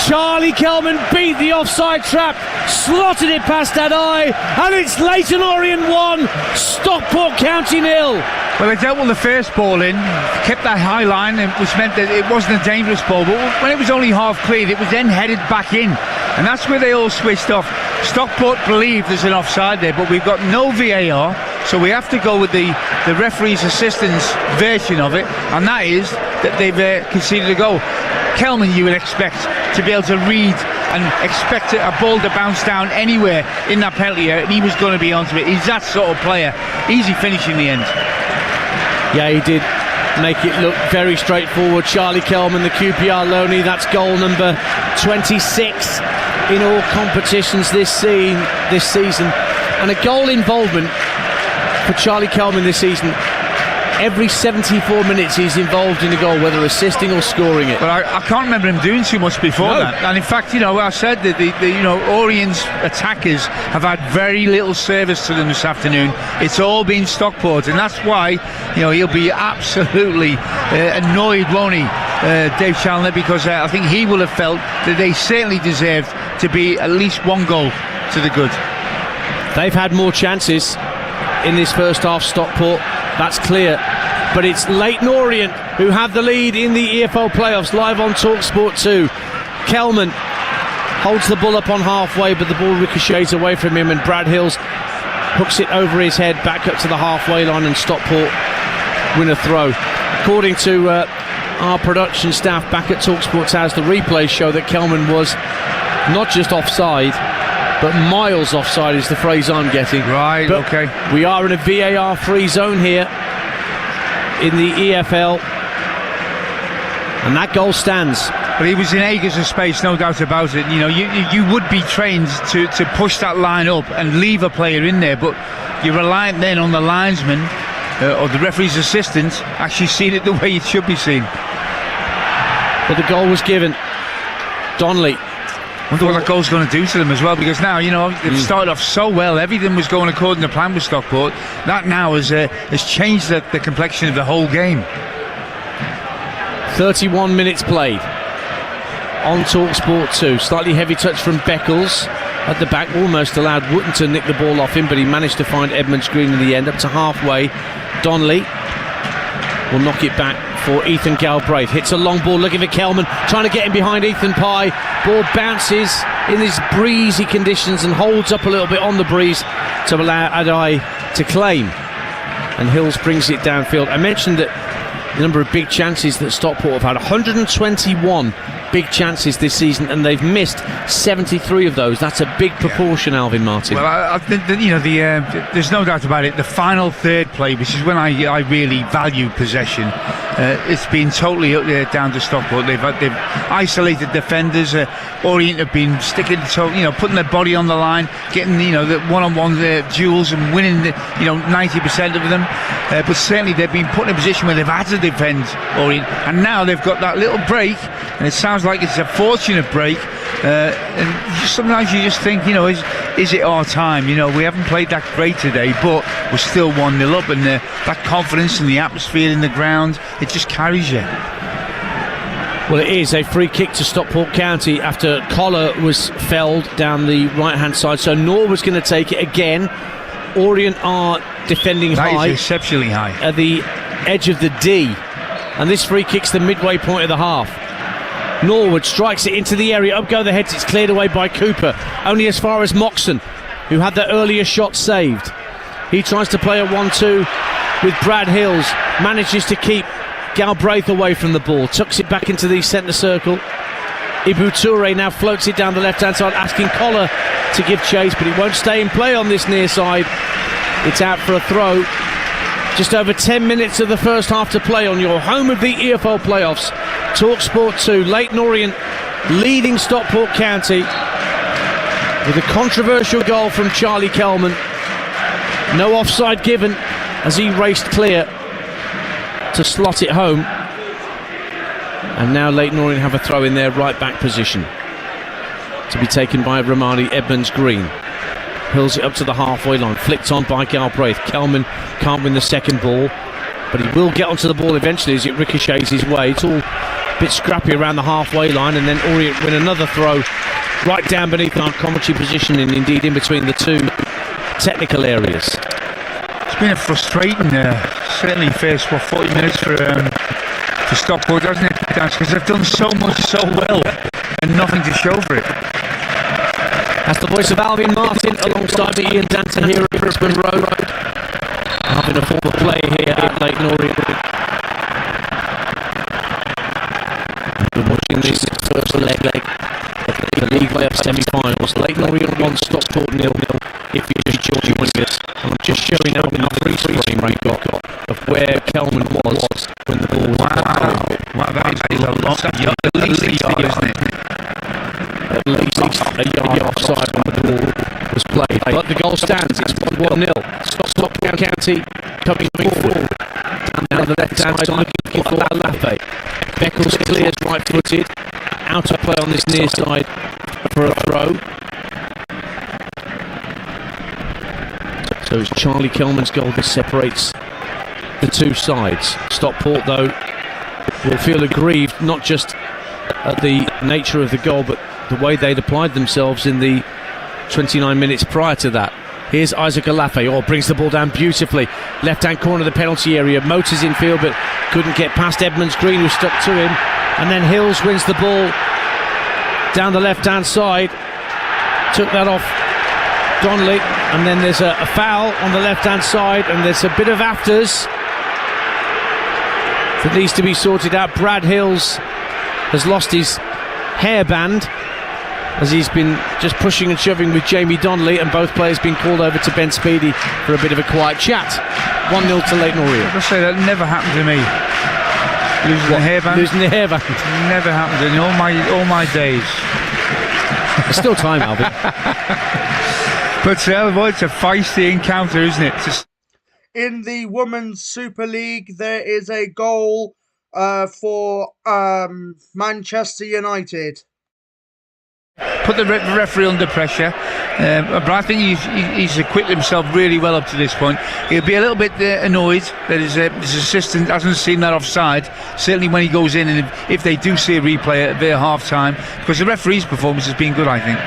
Charlie Kelman beat the offside trap, slotted it past that eye, and it's Leyton Orient 1, Stockport County 0. Well, they dealt with the first ball in, kept that high line, which meant that it wasn't a dangerous ball, but when it was only half cleared, it was then headed back in, and that's where they all switched off. Stockport believe there's an offside there, but we've got no VAR, so we have to go with the referee's assistant's version of it, and that is that they've conceded a goal. Kelman, you would expect to be able to read and expect a ball to bounce down anywhere in that penalty area, and he was going to be onto it. He's that sort of player. Easy finish in the end. Yeah, he did make it look very straightforward. Charlie Kelman, the QPR loanee, that's goal number 26 in all competitions this season, and a goal involvement for Charlie Kelman this season. Every 74 minutes he's involved in a goal, whether assisting or scoring it. But I can't remember him doing too much before that. And in fact, I said that the Orient's attackers have had very little service to them this afternoon. It's all been Stockport, and that's why he'll be absolutely annoyed, won't he, Dave Chandler, because I think he will have felt that they certainly deserved to be at least one goal to the good. They've had more chances in this first half, Stockport, that's clear, but it's Leyton Orient who have the lead in the EFL playoffs, live on TalkSport 2. Kelman holds the ball up on halfway, but the ball ricochets away from him, and Brad Hills hooks it over his head back up to the halfway line, and Stockport win a throw. According to our production staff back at TalkSport House, the replays show that Kelman was not just offside, but miles offside is the phrase I'm getting. Right, but okay. We are in a VAR free zone here in the EFL, and that goal stands. But he was in acres of space, no doubt about it. You would be trained to push that line up and leave a player in there, but you're reliant then on the linesman or the referee's assistant actually seeing it the way it should be seen. But the goal was given. Donnelly. I wonder what that goal's going to do to them as well, because now, they've started off so well, everything was going according to plan with Stockport. That now has changed the complexion of the whole game. 31 minutes played on TalkSport 2. Slightly heavy touch from Beckles at the back, almost allowed Wooten to nick the ball off him, but he managed to find Edmonds Green in the end. Up to halfway, Donnelly will knock it back for Ethan Galbraith. Hits a long ball looking for Kelman, trying to get him behind Ethan Pye. Ball bounces in these breezy conditions and holds up a little bit on the breeze to allow Adai to claim, and Hills brings it downfield. I mentioned that the number of big chances that Stockport have had, 121 big chances this season, and they've missed 73 of those. That's a big proportion, Alvin Martin. Well, there's no doubt about it. The final third play, which is when I really value possession, it's been totally down to Stockport. They've isolated defenders. Orient have been sticking to, putting their body on the line, getting the one-on-one duels and winning 90% of them. But certainly they've been put in a position where they've had to defend Orient, and now they've got that little break, and it sounds like it's a fortunate break. And sometimes you just think, is it our time? We haven't played that great today, but we're still 1-0 up, and that confidence and the atmosphere in the ground, it just carries you. Well, it is a free kick to Stockport County after Collar was felled down the right-hand side, so Norwood's going to take it again. Orient are defending high. That is exceptionally high. At the edge of the D, and this free kick's the midway point of the half. Norwood strikes it into the area, up go the heads, it's cleared away by Cooper, only as far as Moxon, who had the earlier shot saved. He tries to play a 1-2 with Brad Hills. Manages to keep Galbraith away from the ball. Tucks it back into the centre circle. Ibu Toure now floats it down the left-hand side, asking Collar to give chase, but he won't stay in play on this near side. It's out for a throw. Just over 10 minutes of the first half to play on your home of the EFL playoffs. TalkSport 2, Leyton Orient leading Stockport County with a controversial goal from Charlie Kelman. No offside given as he raced clear to slot it home. And now Leyton Orient have a throw in their right back position to be taken by Romani Edmonds-Green. Hills it up to the halfway line, flicked on by Galbraith. Kelman can't win the second ball, but he will get onto the ball eventually as it ricochets his way. It's all a bit scrappy around the halfway line, and then Orient win another throw right down beneath our commentary position, and indeed in between the two technical areas. It's been a frustrating, certainly first 40 minutes for Stockport, hasn't it? Because they've done so much so well and nothing to show for it. That's the voice of Alvin Martin alongside me, Ian Danton here at Brisbane Road. Having a form of play here at Leyton Orient. We're watching this first leg of the League Playoff semi-finals. Leyton Orient 1, Stockport 0. If you're just joining us, I'm just showing out in the freeze frame we've got of where Kelman was when the ball was Wow, that is a lot. At least a yard, isn't it? At least a yard offside when the ball was played. But the goal stands, it's 1-0. Stockport County coming forward. Down the left-hand side looking for Alafe. Beckles clears right-footed. Out of play on this near side for a throw. So it's Charlie Kelman's goal that separates the two sides. Stockport, though, will feel aggrieved, not just at the nature of the goal, but the way they'd applied themselves in the 29 minutes prior to that. Here's Isaac Alafe, brings the ball down beautifully. Left-hand corner of the penalty area, motors in field, but couldn't get past Edmonds-Green, who stuck to him. And then Hills wins the ball down the left-hand side. Took that off Donnelly, and then there's a foul on the left-hand side, and there's a bit of afters that needs to be sorted out. Brad Hills has lost his hairband as he's been just pushing and shoving with Jamie Donnelly, and both players been called over to Ben Speedy for a bit of a quiet chat. 1-0 to Leyton Orient. I say that never happened to me. Losing the hairband. Losing the hairband. Never happened in all my days. There's still time, Alvin. But it's a feisty encounter, isn't it? In the Women's Super League, there is a goal for Manchester United. Put the referee under pressure, but I think he's equipped himself really well up to this point. He'll be a little bit annoyed that his assistant hasn't seen that offside, certainly when he goes in, and if they do see a replay at their half-time, because the referee's performance has been good, I think.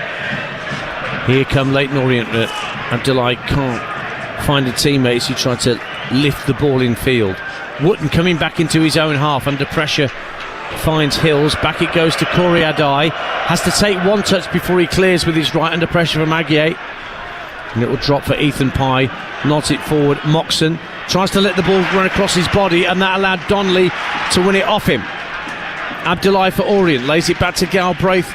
Here come Leyton Orient. Abdullahi can't find a teammate as he tried to lift the ball in field. Wotton coming back into his own half under pressure, finds Hills. Back it goes to Corey Adai. Has to take one touch before he clears with his right under pressure from Aguier. And it will drop for Ethan Pye. Nods it forward. Moxon tries to let the ball run across his body, and that allowed Donnelly to win it off him. Abdullahi for Orient lays it back to Galbraith.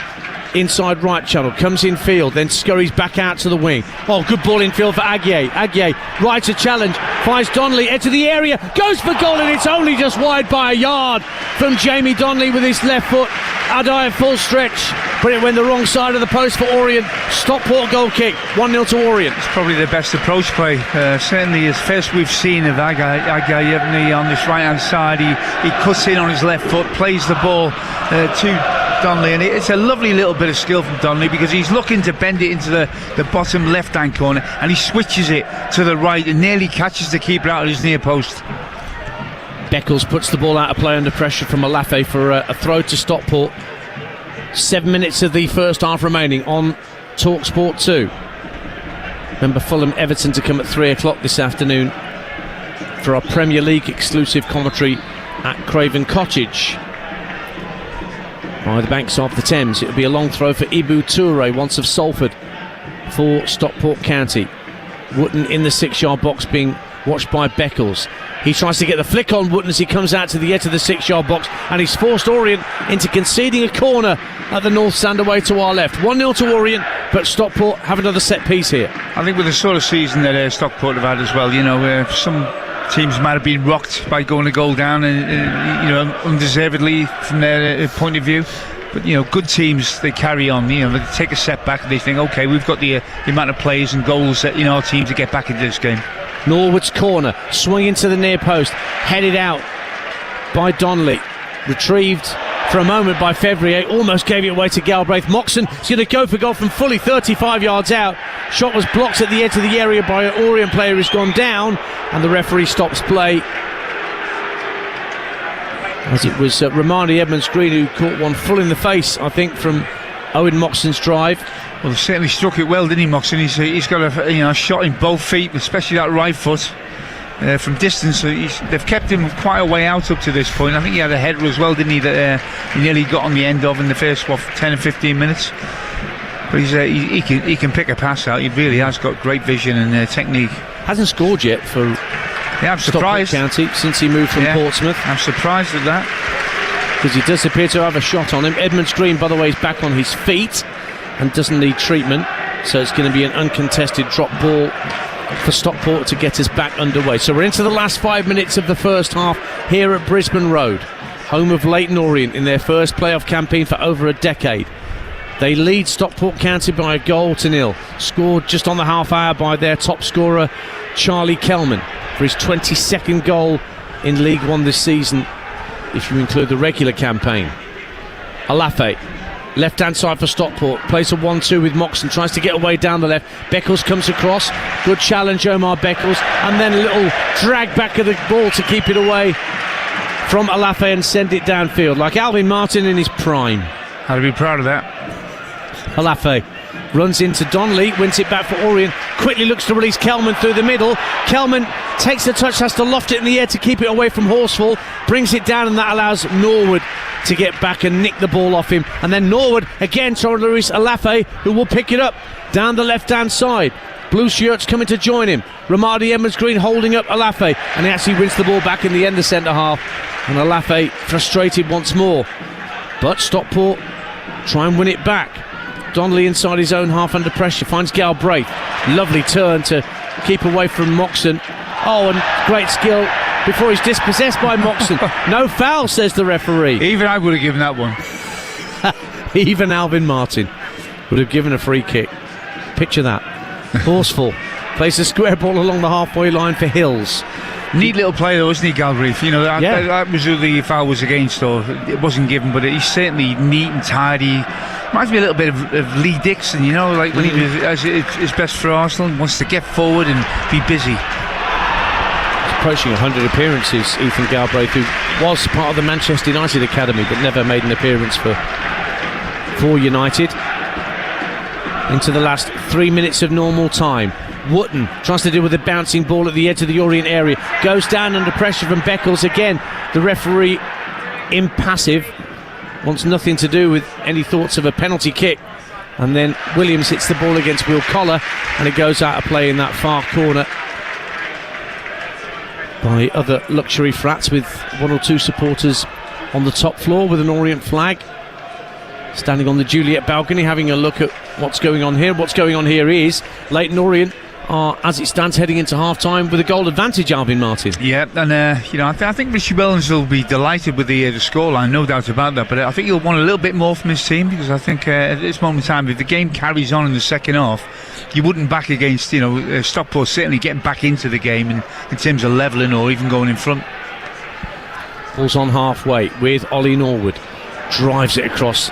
Inside right channel, comes in field, then scurries back out to the wing. Good ball in field for Aguier. Aguier rides a challenge, finds Donnelly into the area, goes for goal, and it's only just wide by a yard from Jamie Donnelly with his left foot. Adai full stretch, but it went the wrong side of the post for Orient. Stockport goal kick, 1-0 to Orient. It's probably the best approach play, certainly as first we've seen of Aguier on this right hand side. He cuts in on his left foot, plays the ball to Donnelly, and it's a lovely little bit of skill from Donnelly, because he's looking to bend it into the bottom left hand corner, and he switches it to the right and nearly catches the keeper out of his near post. Beckles puts the ball out of play under pressure from Alafe for a throw to Stockport. 7 minutes of the first half remaining on TalkSport 2. Remember Fulham Everton to come at 3 o'clock this afternoon for our Premier League exclusive commentary at Craven Cottage by the banks of the Thames. It'll be a long throw for Ibu Toure, once of Salford, for Stockport County. Wotton in the 6-yard box being watched by Beckles. He tries to get the flick on Wootton as he comes out to the edge of the 6-yard box, and he's forced Orient into conceding a corner at the north stand away to our left. 1-0 to Orient, but Stockport have another set piece here. I think with the sort of season that Stockport have had as well, some teams might have been rocked by going a goal down, and undeservedly from their point of view. But good teams, they carry on. They take a step back and they think, okay, we've got the amount of players and goals that our team to get back into this game. Norwood's corner, swinging to the near post, headed out by Donnelly, retrieved for a moment by Fevrier, almost gave it away to Galbraith. Moxon is going to go for goal from fully 35 yards out. Shot was blocked at the edge of the area by an Orient player who's gone down, and the referee stops play, as it was Romani Edmonds-Green who caught one full in the face, I think, from Owen Moxon's drive. Well, he certainly struck it well, didn't he, Moxon? He's got a shot in both feet, especially that right foot from distance. So they've kept him quite a way out up to this point. I think he had a header as well, didn't he, that he nearly got on the end of in the first 10 and 15 minutes. But he can pick a pass out. He really has got great vision and technique. Hasn't scored yet for I'm surprised. County since he moved from Portsmouth. I'm surprised at that, because he does appear to have a shot on him. Edmonds-Green, by the way, is back on his feet and doesn't need treatment, so it's going to be an uncontested drop ball for Stockport to get us back underway. So we're into the last 5 minutes of the first half here at Brisbane Road, home of Leyton Orient in their first playoff campaign for over a decade. They lead Stockport County by 1-0, scored just on the half hour by their top scorer Charlie Kelman for his 22nd goal in League One this season, if you include the regular campaign. Alafe, left hand side for Stockport, plays a 1-2 with Moxon, tries to get away down the left. Beckles comes across, good challenge, Omar Beckles, and then a little drag back of the ball to keep it away from Alafe and send it downfield, like Alvin Martin in his prime. Had to be proud of that. Alafe runs into Donnelly, wins it back for Orient, quickly looks to release Kelman through the middle. Kelman takes the touch, has to loft it in the air to keep it away from Horsfall, brings it down, and that allows Norwood to get back and nick the ball off him. And then Norwood again trying to release Alafe, who will pick it up down the left hand side. Blue shirts coming to join him. Ramadi Edmonds-Green holding up Alafe, and he actually wins the ball back in the end of centre half, and Alafe frustrated once more. But Stockport try and win it back. Donnelly inside his own half under pressure, finds Galbraith. Lovely turn to keep away from Moxon. Oh, and great skill before he's dispossessed by Moxon. No foul, says the referee. Even I would have given that one. Even Alvin Martin would have given a free kick. Picture that. Horsfall plays a square ball along the halfway line for Hills. Neat little play though, isn't he, Galbraith? That was who the foul was against, or it wasn't given, but he's certainly neat and tidy. Reminds me a little bit of Lee Dixon, like when he was as his best for Arsenal, wants to get forward and be busy. He's approaching 100 appearances, Ethan Galbraith, who was part of the Manchester United Academy but never made an appearance for United. Into the last 3 minutes of normal time. Wootton tries to deal with a bouncing ball at the edge of the Orient area, goes down under pressure from Beckles again. The referee impassive, wants nothing to do with any thoughts of a penalty kick, and then Williams hits the ball against Will Collar, and it goes out of play in that far corner by other luxury flats with one or two supporters on the top floor with an Orient flag standing on the Juliet balcony having a look at what's going on here. What's going on here is Leyton Orient are, as it stands, heading into half-time with a goal advantage, Alvin Martin. Yeah, and I think Richie Wellens will be delighted with the scoreline, no doubt about that, but I think he'll want a little bit more from his team, because I think at this moment in time, if the game carries on in the second half, you wouldn't back against Stockport certainly getting back into the game in terms of levelling or even going in front. Falls on halfway with Ollie Norwood, drives it across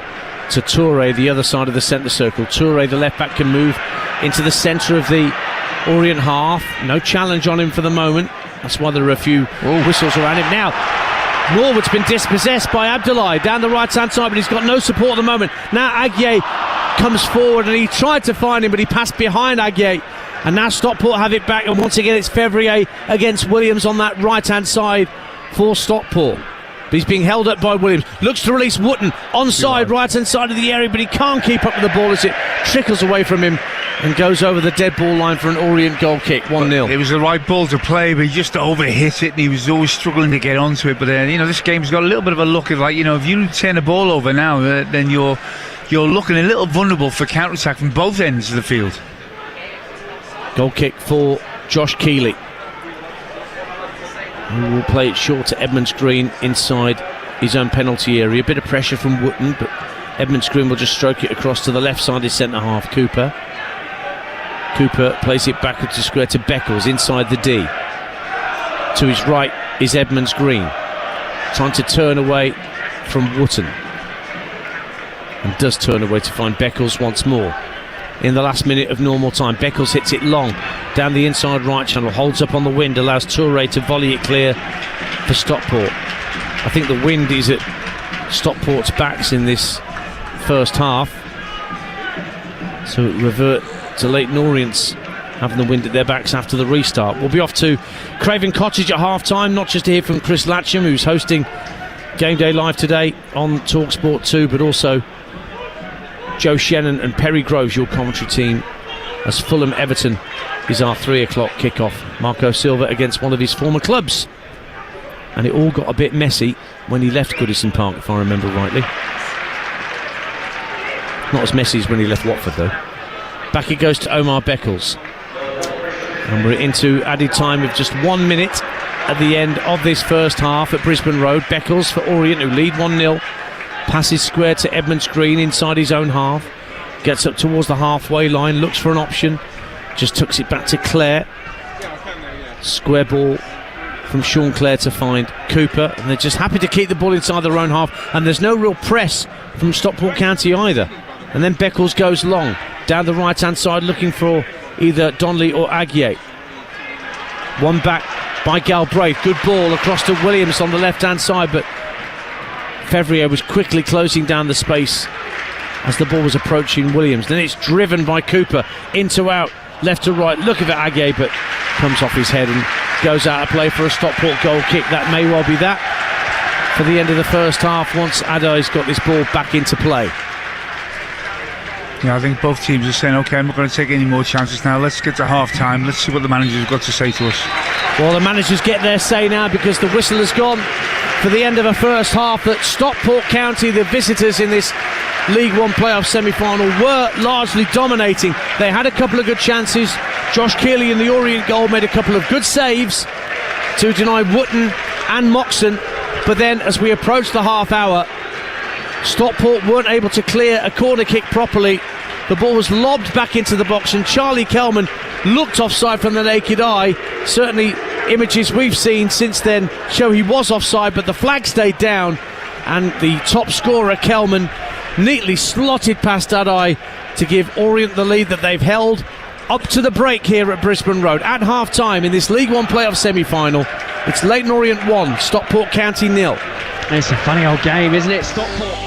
to Toure, the other side of the centre circle. Toure, the left back, can move into the centre of the Orient half. No challenge on him for the moment. That's why there are a few whistles around him. Now, Norwood's been dispossessed by Abdullahi down the right hand side, but he's got no support at the moment. Now Aguier comes forward, and he tried to find him, but he passed behind Aguier. And now Stockport have it back, and once again it's Fevrier against Williams on that right hand side for Stockport. But he's being held up by Williams. Looks to release Wootton onside, right hand side of the area, but he can't keep up with the ball as it trickles away from him and goes over the dead ball line for an Orient goal kick, 1-0. It was the right ball to play, but he just overhit it, and he was always struggling to get onto it. But this game's got a little bit of a look of if you turn the ball over now, then you're looking a little vulnerable for counter-attack from both ends of the field. Goal kick for Josh Keeley, who will play it short to Edmonds Green inside his own penalty area. A bit of pressure from Wootton, but Edmonds Green will just stroke it across to the left side, his centre-half, Cooper. Cooper plays it back to square to Beckles inside the D. To his right is Edmonds Green. Trying to turn away from Wootton. And does turn away to find Beckles once more. In the last minute of normal time, Beckles hits it long down the inside right channel, holds up on the wind, allows Toure to volley it clear for Stockport. I think the wind is at Stockport's backs in this first half, so it revert to Leyton Orient's having the wind at their backs after the restart. We'll be off to Craven Cottage at half-time, not just to hear from Chris Latcham, who's hosting Game Day Live today on TalkSport 2, but also Joe Shannon and Perry Groves, your commentary team, as Fulham Everton is our 3 o'clock kickoff. Marco Silva against one of his former clubs, and it all got a bit messy when he left Goodison Park, if I remember rightly. Not as messy as when he left Watford, though. Back it goes to Omar Beckles, and we're into added time of just 1 minute at the end of this first half at Brisbane Road. Beckles for Orient, who lead 1-0. Passes square to Edmonds Green inside his own half. Gets up towards the halfway line, looks for an option, just tucks it back to Clare. Square ball from Sean Clare to find Cooper, and they're just happy to keep the ball inside their own half, and there's no real press from Stockport County either. And then Beckles goes long down the right hand side, looking for either Donnelly or Aguier. One back by Galbraith, good ball across to Williams on the left hand side, but Fevrier was quickly closing down the space as the ball was approaching Williams. Then it's driven by Cooper, into out, left to right, looking for Aguier, but comes off his head and goes out of play for a Stockport goal kick. That may well be that for the end of the first half, once Adai's got this ball back into play. Yeah, I think both teams are saying, OK, I'm not going to take any more chances now. Let's get to half-time. Let's see what the manager's got to say to us. Well, the managers get their say now, because the whistle has gone for the end of a first half that Stockport County, the visitors in this League One playoff semi-final, were largely dominating. They had a couple of good chances. Josh Keeley in the Orient goal made a couple of good saves to deny Wootton and Moxon, but then as we approached the half hour, Stockport weren't able to clear a corner kick properly. The ball was lobbed back into the box, and Charlie Kelman looked offside from the naked eye. Certainly images we've seen since then show he was offside, but the flag stayed down, and the top scorer Kelman neatly slotted past Adai to give Orient the lead that they've held up to the break here at Brisbane Road. At half-time in this League One playoff semi-final, it's Leyton Orient 1, Stockport County 0. It's a funny old game, isn't it? Stockport.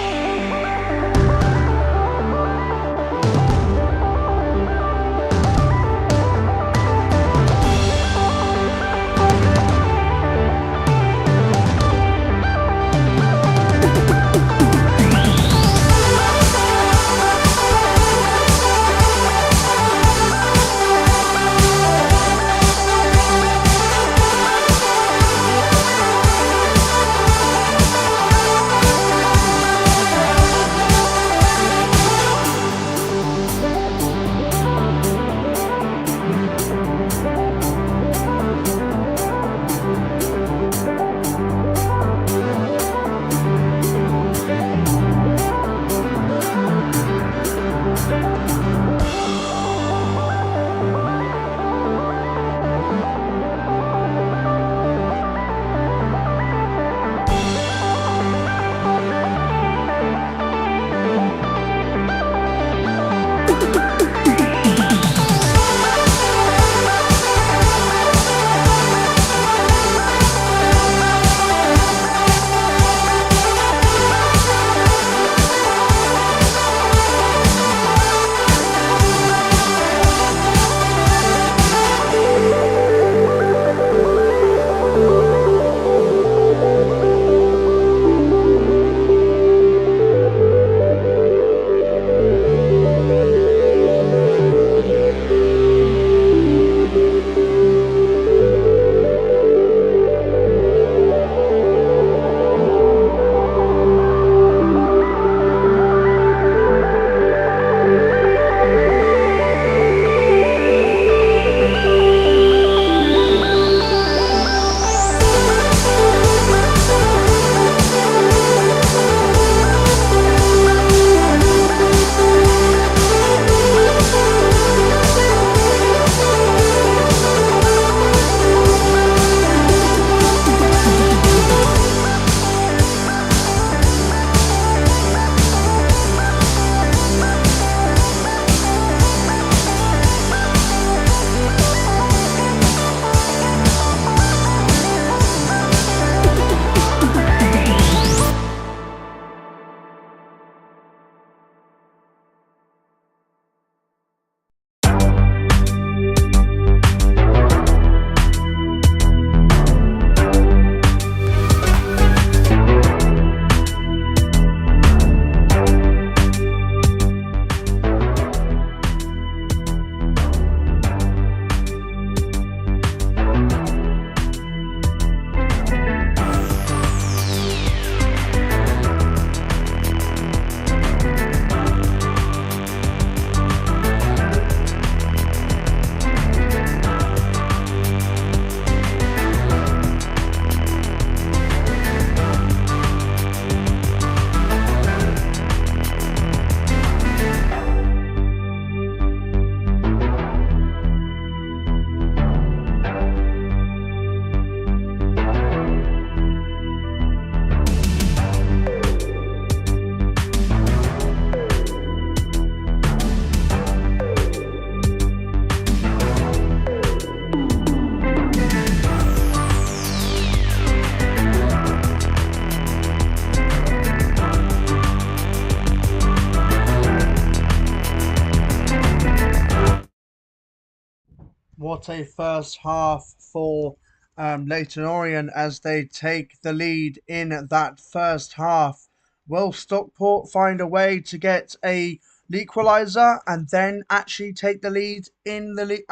What a first half for Leyton Orient as they take the lead in that first half. Will Stockport find a way to get a equaliser and then actually take the lead in the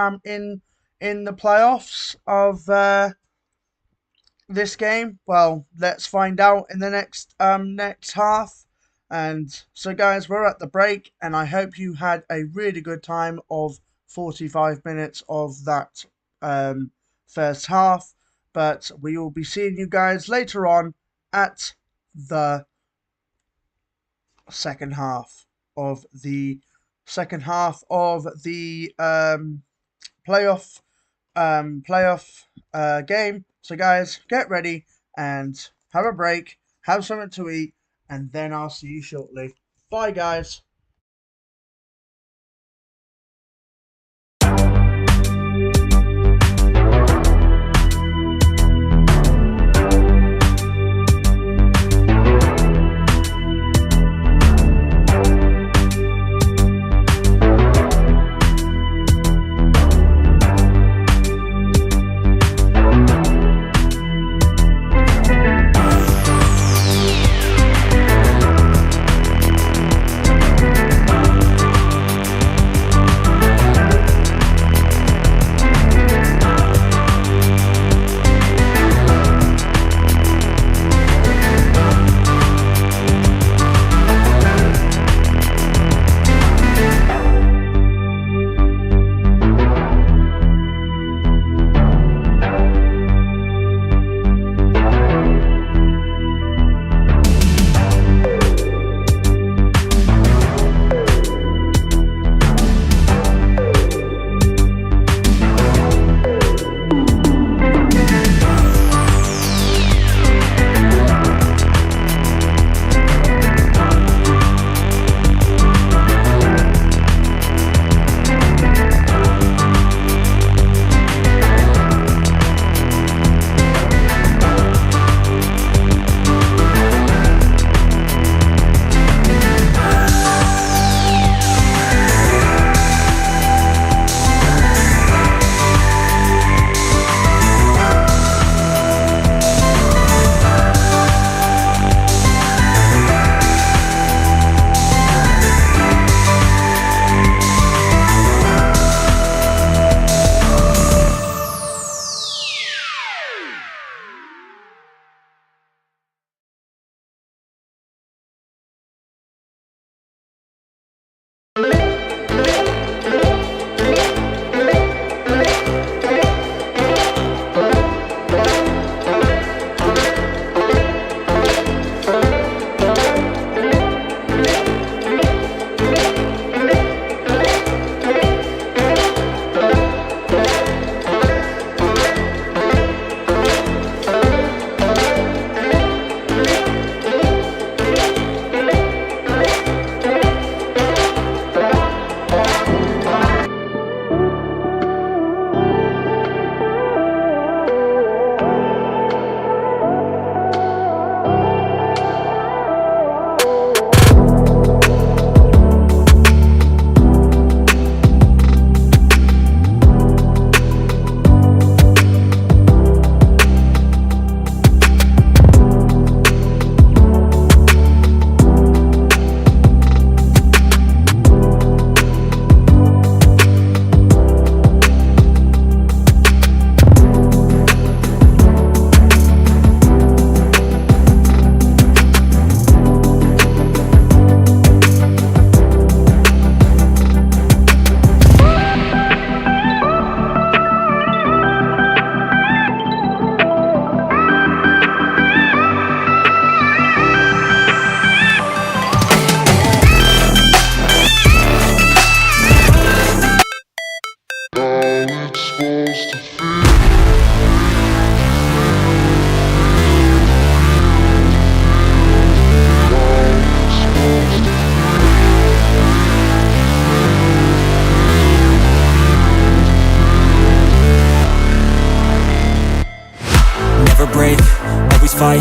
in the playoffs of this game? Well, let's find out in the next half. And so, guys, we're at the break, and I hope you had a really good time of 45 minutes of that first half. But we will be seeing you guys later on at the second half of the playoff game. So, guys, get ready and have a break, have something to eat, and then I'll see you shortly. Bye, guys. fight,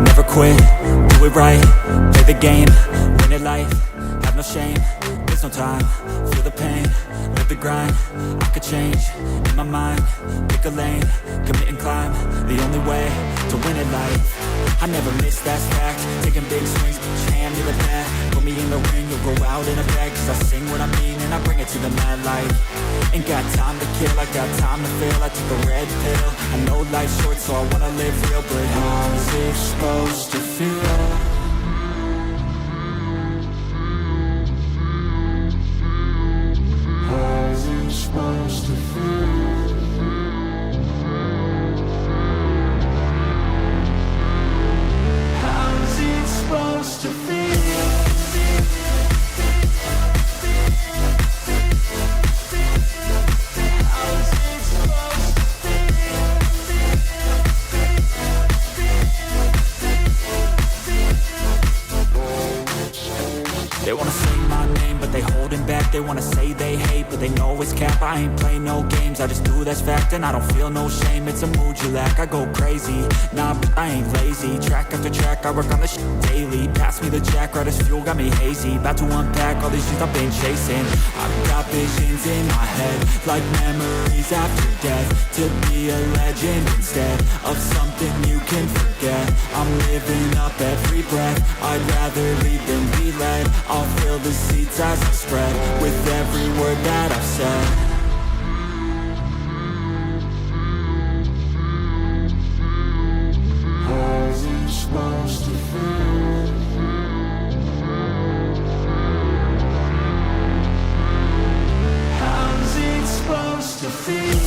never quit, do it right, play the game, win it life, have no shame. takes no time. Feel the pain, live the grind. I could change, in my mind. Pick a lane, commit and climb. The only way to win at life. I never miss, that's fact. Taking big swings, hand me the bat. Put me in the ring, you'll go out in a bag. Cause I sing what I mean and I bring it to the mad light. Ain't got time to kill, I got time to feel. I took a red pill, I know life's short so I wanna live real. But how's it supposed to feel? Supposed to feel. How's it supposed to feel? How's it supposed to feel? They wanna say my name, but they holding back. They wanna say they hate, but they know it's cap. I ain't play no games, I just do that's fact. And I don't feel no shame, it's a mood you lack. I go crazy, nah, but I ain't lazy. Track after track, I work on this shit daily. Pass me the jack, right as fuel, got me hazy. About to unpack all these shit I've been chasing. I've got visions in my head, like memories after death. To be a legend instead of something you can forget. I'm living up every breath, I'd rather lead than be led. I'll fill the seats as I spread, with every word that I've said. How's it supposed to feel? How's it supposed to feel?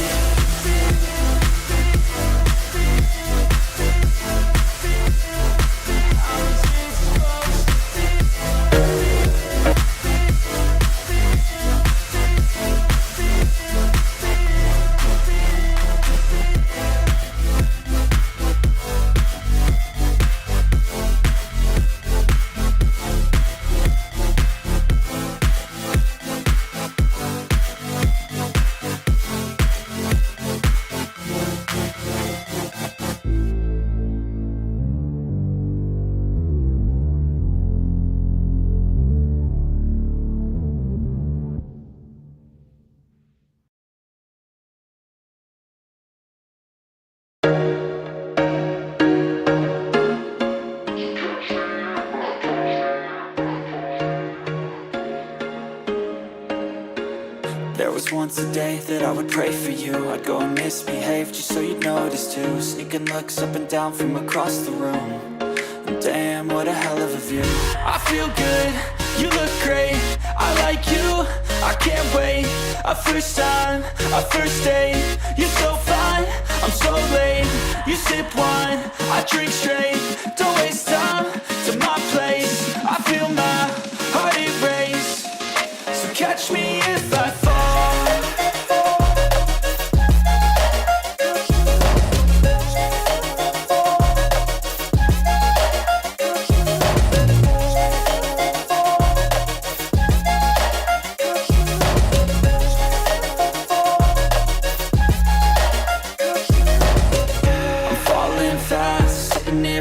There was once a day that I would pray for you. I'd go and misbehave just so you'd notice too. Sneaking looks up and down from across the room. And damn, what a hell of a view. I feel good, you look great, I like you, I can't wait. A first time, a first date, you're so fine, I'm so late. You sip wine, I drink straight. Don't waste time to my place. I feel my heart erase. So catch me if I fall.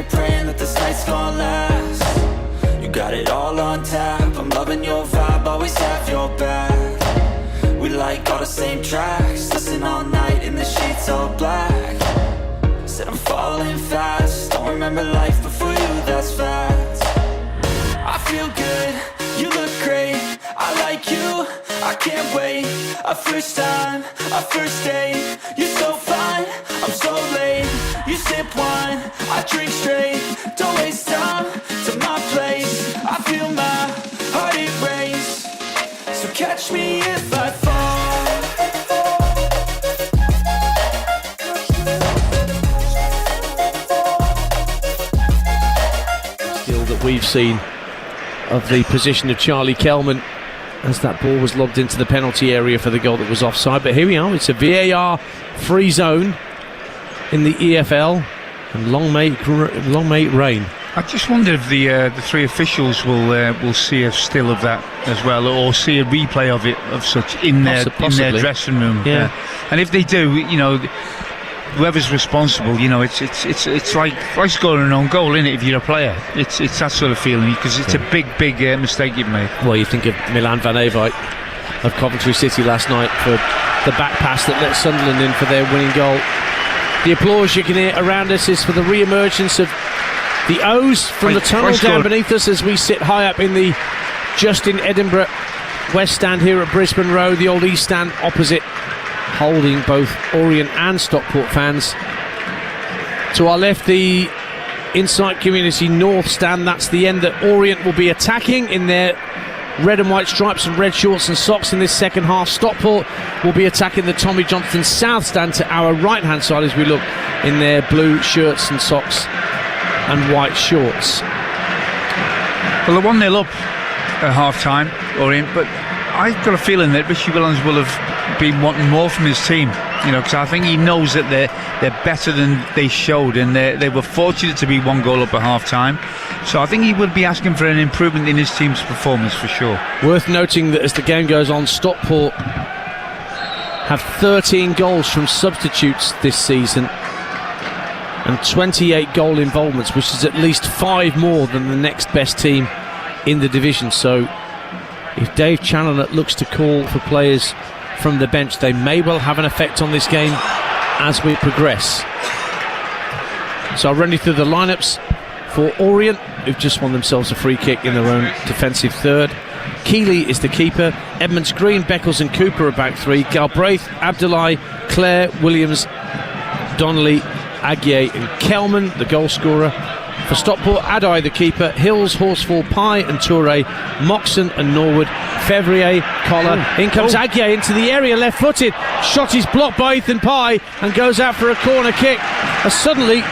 Praying that this night's gonna last. You got it all on tap, I'm loving your vibe, always have your back. We like all the same tracks, listen all night in the sheets all black. Said I'm falling fast, don't remember life before you, that's fact. I feel good, you look great, I like you, I can't wait. A first time, a first date, you're so fine, I'm so late. You sip wine, I drink straight. Don't waste time to my place. I feel my heart erase. So catch me if I fall. Still that we've seen of the position of Charlie Kelman as that ball was lobbed into the penalty area for the goal that was offside. But here we are, it's a VAR free zone in the EFL, and long may it rain. I just wonder if the three officials will see a still of that as well, or see a replay of it of such in their Possibly. dressing room. Yeah. And if they do, you know, whoever's responsible, it's like scoring an own goal, isn't it? If you're a player, it's that sort of feeling, because it's a big mistake you've made. Well, you think of Milan van Ewijk of Coventry City last night for the back pass that let Sunderland in for their winning goal. The applause you can hear around us is for the re-emergence of the O's from the tunnel down beneath us as we sit high up in the Justin Edinburgh West Stand here at Brisbane Road, the old East Stand opposite, holding both Orient and Stockport fans. To our left, the Insight Community North Stand. That's the end that Orient will be attacking in their red and white stripes and red shorts and socks in this second half. Stockport will be attacking the Tommy Johnston South Stand to our right hand side as we look in their blue shirts and socks and white shorts. Well, they're 1-0 up at half time, Orient, but I've got a feeling that Richie Wellens will have been wanting more from his team, because I think he knows that they're better than they showed, and they were fortunate to be 1 goal up at half time. So I think he will be asking for an improvement in his team's performance for sure. Worth noting that as the game goes on, Stockport have 13 goals from substitutes this season and 28 goal involvements, which is at least 5 more than the next best team in the division. So if Dave Challoner looks to call for players from the bench, they may well have an effect on this game as we progress. So I'll run you through the lineups for Orient, who've just won themselves a free kick in their own defensive third. Keeley is the keeper. Edmonds, Green, Beckles and Cooper are back 3. Galbraith, Abdullahi, Clare, Williams, Donnelly, Aguier and Kelman, the goal scorer. For Stockport, Adai the keeper, Hills, Horsfall, Pye and Toure, Moxon and Norwood, Fevrier, Collar. In comes Aguier into the area, left-footed. Shot is blocked by Ethan Pye and goes out for a corner kick. As suddenly,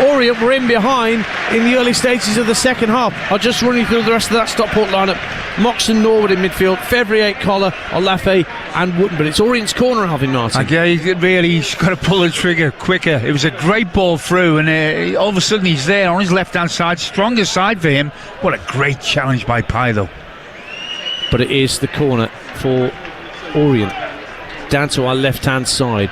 Orient were in behind in the early stages of the second half. I'll just run you through the rest of that Stockport lineup. Moxon, Norwood in midfield, Fevrier, Collar, Olafe and Wooden. But it's Orient's corner, Alvin Martin. He's got to pull the trigger quicker. It was a great ball through, and all of a sudden he's there on his left-hand side, strongest side for him. What a great challenge by Pye, though. But it is the corner for Orient, down to our left-hand side.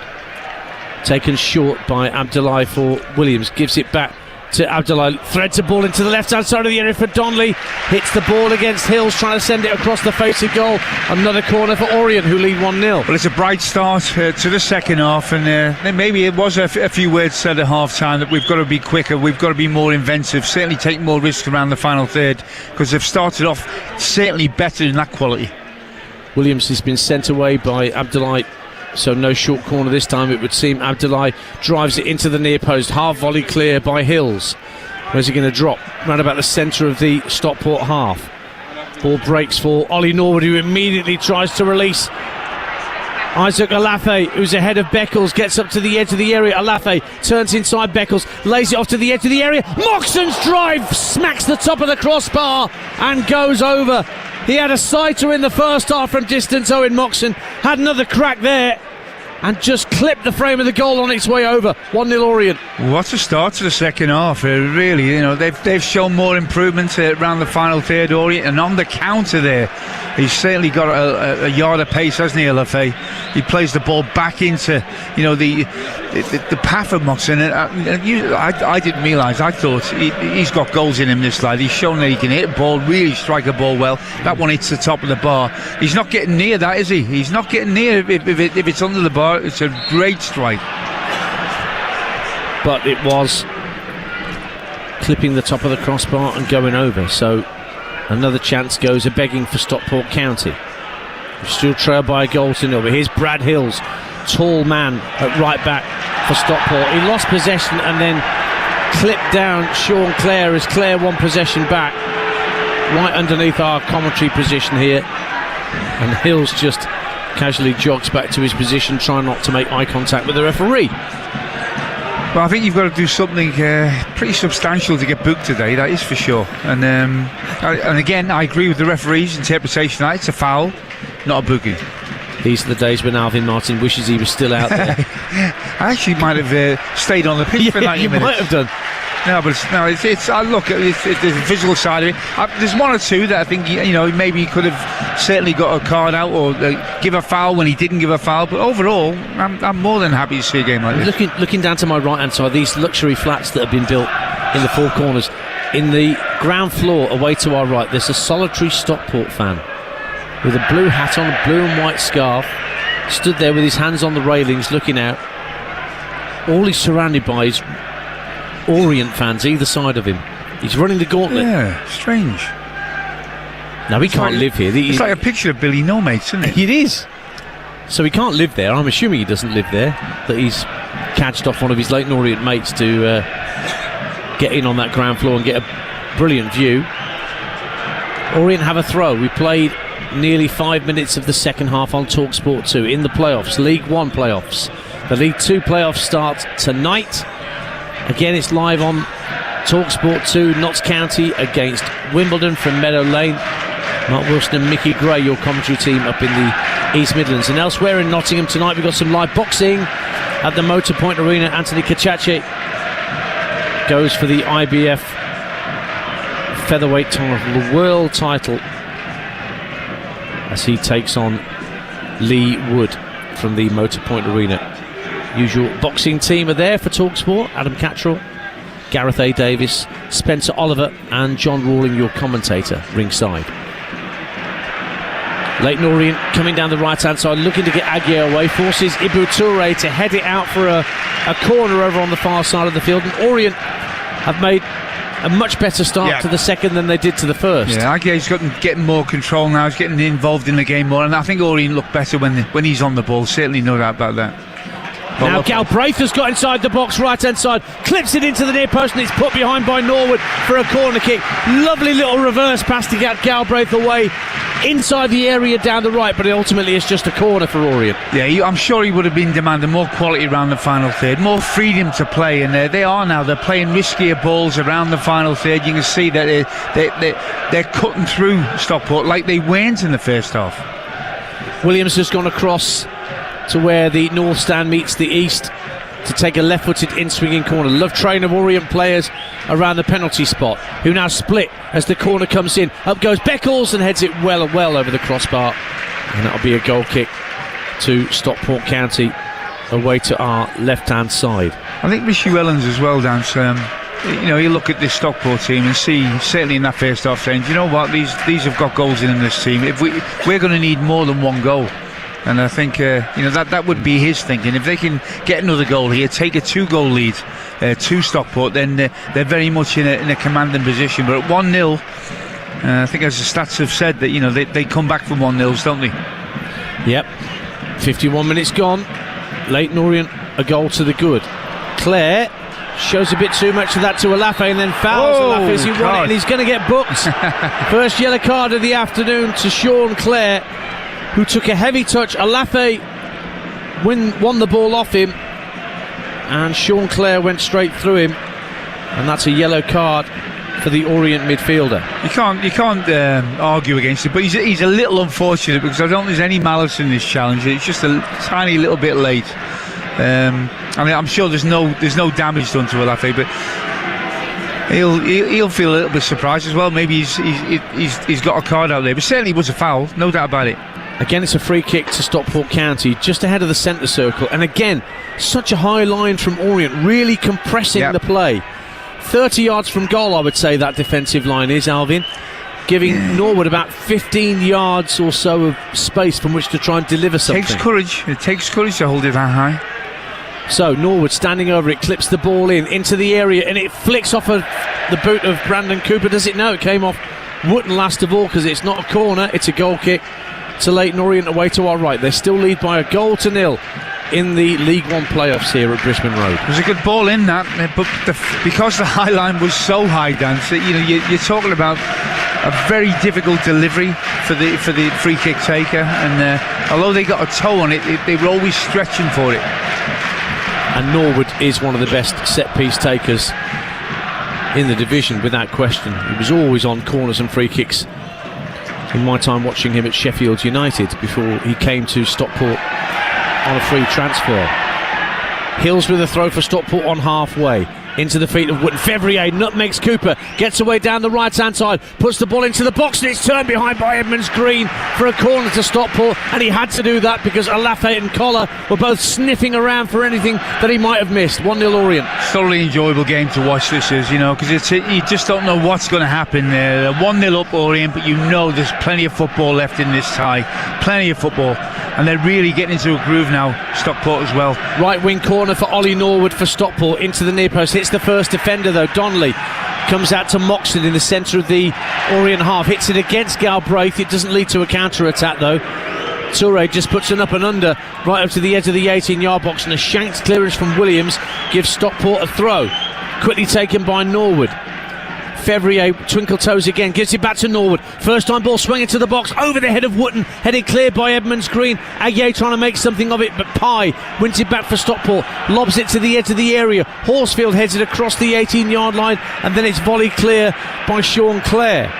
Taken short by Abdullahi for Williams. Gives it back to Abdullahi. Threads the ball into the left-hand side of the area for Donnelly. Hits the ball against Hills, trying to send it across the face of goal. Another corner for Orient, who lead 1-0. Well, it's a bright start to the second half, and then maybe it was a few words said at half-time that we've got to be quicker, we've got to be more inventive, certainly take more risks around the final third, because they've started off certainly better in that quality. Williams has been sent away by Abdullahi, so no short corner this time, it would seem. Abdullahi drives it into the near post. Half volley clear by Hills. Where's he going to drop? Round about the centre of the Stockport half. Ball breaks for Ollie Norwood, who immediately tries to release Isaac Olafe, who's ahead of Beckles, gets up to the edge of the area. Olafe turns inside Beckles, lays it off to the edge of the area. Moxon's drive smacks the top of the crossbar and goes over. He had a sighter in the first half from distance. Owen Moxon had another crack there and just clipped the frame of the goal on its way over. 1-0 Orient. What a start to the second half, really. They've shown more improvement around the final third, Orient, and on the counter there, he's certainly got a yard of pace, hasn't he, Olafe? He plays the ball back into the path of Moxon. I didn't realise. I thought he's got goals in him, this lad. He's shown that he can hit a ball, really strike a ball well. That one hits the top of the bar. He's not getting near that, is he? He's not getting near if it's under the bar. It's a great strike. But it was clipping the top of the crossbar and going over. So another chance goes a-begging for Stockport County. Still trailed by a goal to 0. But here's Brad Hills, tall man at right back for Stockport. He lost possession and then clipped down Sean Clare as Clare won possession back. Right underneath our commentary position here. And Hills just casually jogs back to his position, trying not to make eye contact with the referee. Well, I think you've got to do something pretty substantial to get booked today, that is for sure. And again, I agree with the referee's interpretation that it's a foul, not a booking. These are the days when Alvin Martin wishes he was still out there. I actually might have stayed on the pitch for 90 minutes. You might have done. No, but it's I look at it's the physical side of it. There's one or two that I think maybe he could have certainly got a card out or give a foul when he didn't give a foul. But overall, I'm more than happy to see a game like this. Looking down to my right hand side, these luxury flats that have been built in the four corners. In the ground floor, away to our right, there's a solitary Stockport fan with a blue hat on, a blue and white scarf, stood there with his hands on the railings, looking out. All he's surrounded by is Orient fans either side of him. He's running the gauntlet. Yeah, strange. Now he can't live here. It's like a picture of Billy No Mates, isn't it? It is. So he can't live there. I'm assuming he doesn't live there. That he's catched off one of his Leyton Orient mates to get in on that ground floor and get a brilliant view. Orient have a throw. We played nearly 5 minutes of the second half on TalkSport 2 in the playoffs, League 1 playoffs. The League 2 playoffs start tonight. Again, it's live on TalkSport 2, Notts County against Wimbledon from Meadow Lane. Mark Wilson and Mickey Gray, your commentary team up in the East Midlands. And elsewhere in Nottingham tonight, we've got some live boxing at the Motor Point Arena. Anthony Kachache goes for the IBF featherweight title, the world title, as he takes on Lee Wood from the Motor Point Arena. Usual boxing team are there for TalkSport. Adam Cattrall, Gareth A. Davis, Spencer Oliver and John Rawling, your commentator, ringside. Leyton Orient coming down the right hand side, looking to get Aguiar away, forces Ibu Toure to head it out for a corner over on the far side of the field, and Orient have made a much better start to the second than they did to the first. Yeah, Aguiar's getting more control now. He's getting involved in the game more, and I think Orient look better when he's on the ball. Certainly no doubt about that. Now Galbraith has got inside the box, right hand side, clips it into the near post, and it's put behind by Norwood for a corner kick. Lovely little reverse pass to get Galbraith away inside the area down the right, but ultimately it's just a corner for Orient. Yeah, I'm sure he would have been demanding more quality around the final third, more freedom to play, and they are now. They're playing riskier balls around the final third. You can see that they're cutting through Stockport like they weren't in the first half. Williams has gone across to where the north stand meets the east to take a left-footed in-swinging corner. Love train of Orient players around the penalty spot, who now split as the corner comes in. Up goes Beckles and heads it well over the crossbar, and that'll be a goal kick to Stockport County away to our left-hand side. I think Richie Wellens as well, Dan. You look at this Stockport team and see, certainly in that first half, saying, you know what, these have got goals in this team. If we're going to need more than one goal. And I think that would be his thinking. If they can get another goal here, take a 2-goal lead to Stockport, then they're very much in a commanding position. But at 1-0, I think as the stats have said, that they come back from 1-0s, don't they? Yep. 51 minutes gone. Leyton Orient a goal to the good. Clare shows a bit too much of that to Alafe and then fouls Alafe as he won it, and he's going to get booked. First yellow card of the afternoon to Sean Clare, who took a heavy touch. Alafe won the ball off him, and Sean Clare went straight through him, and that's a yellow card for the Orient midfielder. You can't argue against it, but he's a little unfortunate, because I don't think there's any malice in this challenge. It's just a tiny little bit late. I'm sure there's no damage done to Alafe, but he'll feel a little bit surprised as well. Maybe he's got a card out there, but certainly it was a foul, no doubt about it. Again, it's a free kick to Stockport County, just ahead of the centre circle. And again, such a high line from Orient, really compressing the play. 30 yards from goal, I would say, that defensive line is, Alvin. Giving Norwood about 15 yards or so of space from which to try and deliver something. It takes courage to hold it that high. So Norwood standing over it, clips the ball into the area, and it flicks off the boot of Brandon Cooper. Does it? No, it came off Wootton last of all, because it's not a corner, it's a goal kick to Leyton Orient away to our right. They still lead by a 1-0 in the League 1 playoffs here at Brisbane Road. It was a good ball in that, but because the high line was so high, Dan, so, you're talking about a very difficult delivery for the free kick taker, and although they got a toe on it, they were always stretching for it. And Norwood is one of the best set piece takers in the division, without question. He was always on corners and free kicks in my time watching him at Sheffield United before he came to Stockport on a free transfer. Hills with a throw for Stockport on halfway. into the feet of Wootton. Fevrier nutmegs Cooper, gets away down the right hand side, puts the ball into the box, and it's turned behind by Edmonds Green for a corner to Stockport, and he had to do that because Alafe and Collar were both sniffing around for anything that he might have missed. 1-0 Orient. Thoroughly enjoyable game to watch this is, because you just don't know what's going to happen there. 1-0 up Orient, but there's plenty of football left in this tie, plenty of football, and they're really getting into a groove now, Stockport as well. Right wing corner for Ollie Norwood for Stockport, into the near post, hits the first defender though. Donnelly comes out to Moxon in the centre of the Orient half, hits it against Galbraith. It doesn't lead to a counter attack though. Toure just puts an up and under right up to the edge of the 18-yard box, and a shanked clearance from Williams gives Stockport a throw, quickly taken by Norwood. Fevrier, twinkle toes again, gives it back to Norwood. First time ball swinging to the box, over the head of Wootton, headed clear by Edmonds Green. Aguirre trying to make something of it, but Pye wins it back for Stockport, lobs it to the edge of the area. Horsfield heads it across the 18-yard line, and then it's volleyed clear by Sean Clare.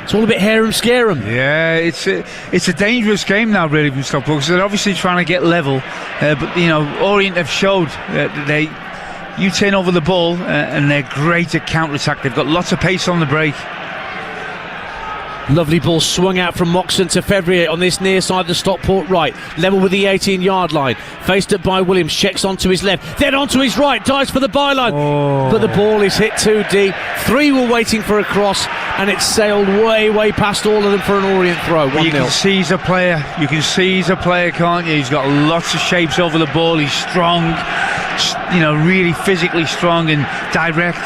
It's all a bit harum-scarum. Yeah, it's a dangerous game now, really, from Stockport, because they're obviously trying to get level, but Orient have showed that you turn over the ball and they're great at counter-attack. They've got lots of pace on the break. Lovely ball swung out from Moxon to Fevrier on this near side of the Stockport right, level with the 18-yard line, faced up by Williams, checks onto his left, then onto his right, dives for the byline, but the ball is hit too deep. 3 were waiting for a cross, and it sailed way past all of them for an Orient throw. 1-0. You can see he's a player. You can see he's a player, can't you? He's got lots of shapes over the ball. He's strong, really physically strong and direct.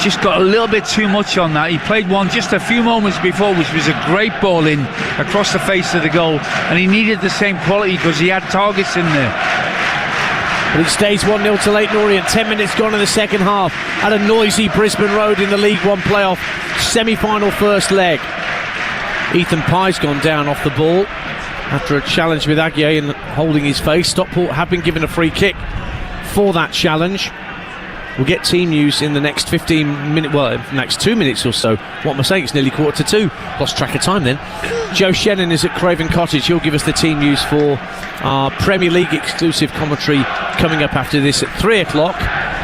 Just got a little bit too much on that. He played one just a few moments before, which was a great ball in across the face of the goal, and he needed the same quality because he had targets in there. But it stays 1-0 to Leyton Orient. 10 minutes gone in the second half at a noisy Brisbane Road in the League One playoff semi-final first leg. Ethan Pye's gone down off the ball after a challenge with Aguirre and holding his face. Stockport have been given a free kick for that challenge. We'll get team news in the next 15 minutes, next 2 minutes or so. What am I saying? It's nearly 1:45. Lost track of time then. Joe Shannon is at Craven Cottage. He'll give us the team news for our Premier League exclusive commentary coming up after this at 3 o'clock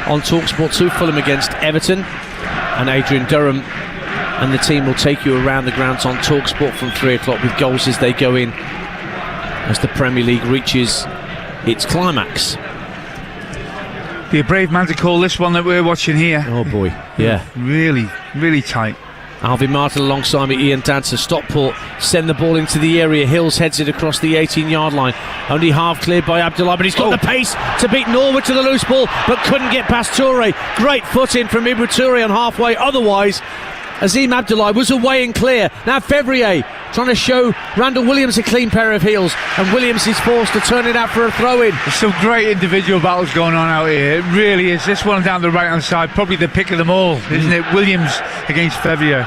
on TalkSport 2. Fulham against Everton, and Adrian Durham and the team will take you around the grounds on TalkSport from 3 o'clock with goals as they go in as the Premier League reaches its climax. Be a brave man to call this one that we're watching here. Oh boy, yeah. Really tight. Alvin Martin alongside me, Ian Dancer. Stockport send the ball into the area. Hills heads it across the 18-yard line. Only half cleared by Abdullah, but he's got the pace to beat Norwood to the loose ball, but couldn't get past Toure. Great foot in from Ibou Toure on halfway. Otherwise, Azim Abdullah was away and clear. Now Fevrier trying to show Randall Williams a clean pair of heels, and Williams is forced to turn it out for a throw-in. There's some great individual battles going on out here. It really is. This one down the right-hand side, probably the pick of them all, isn't it? Williams against Fevrier.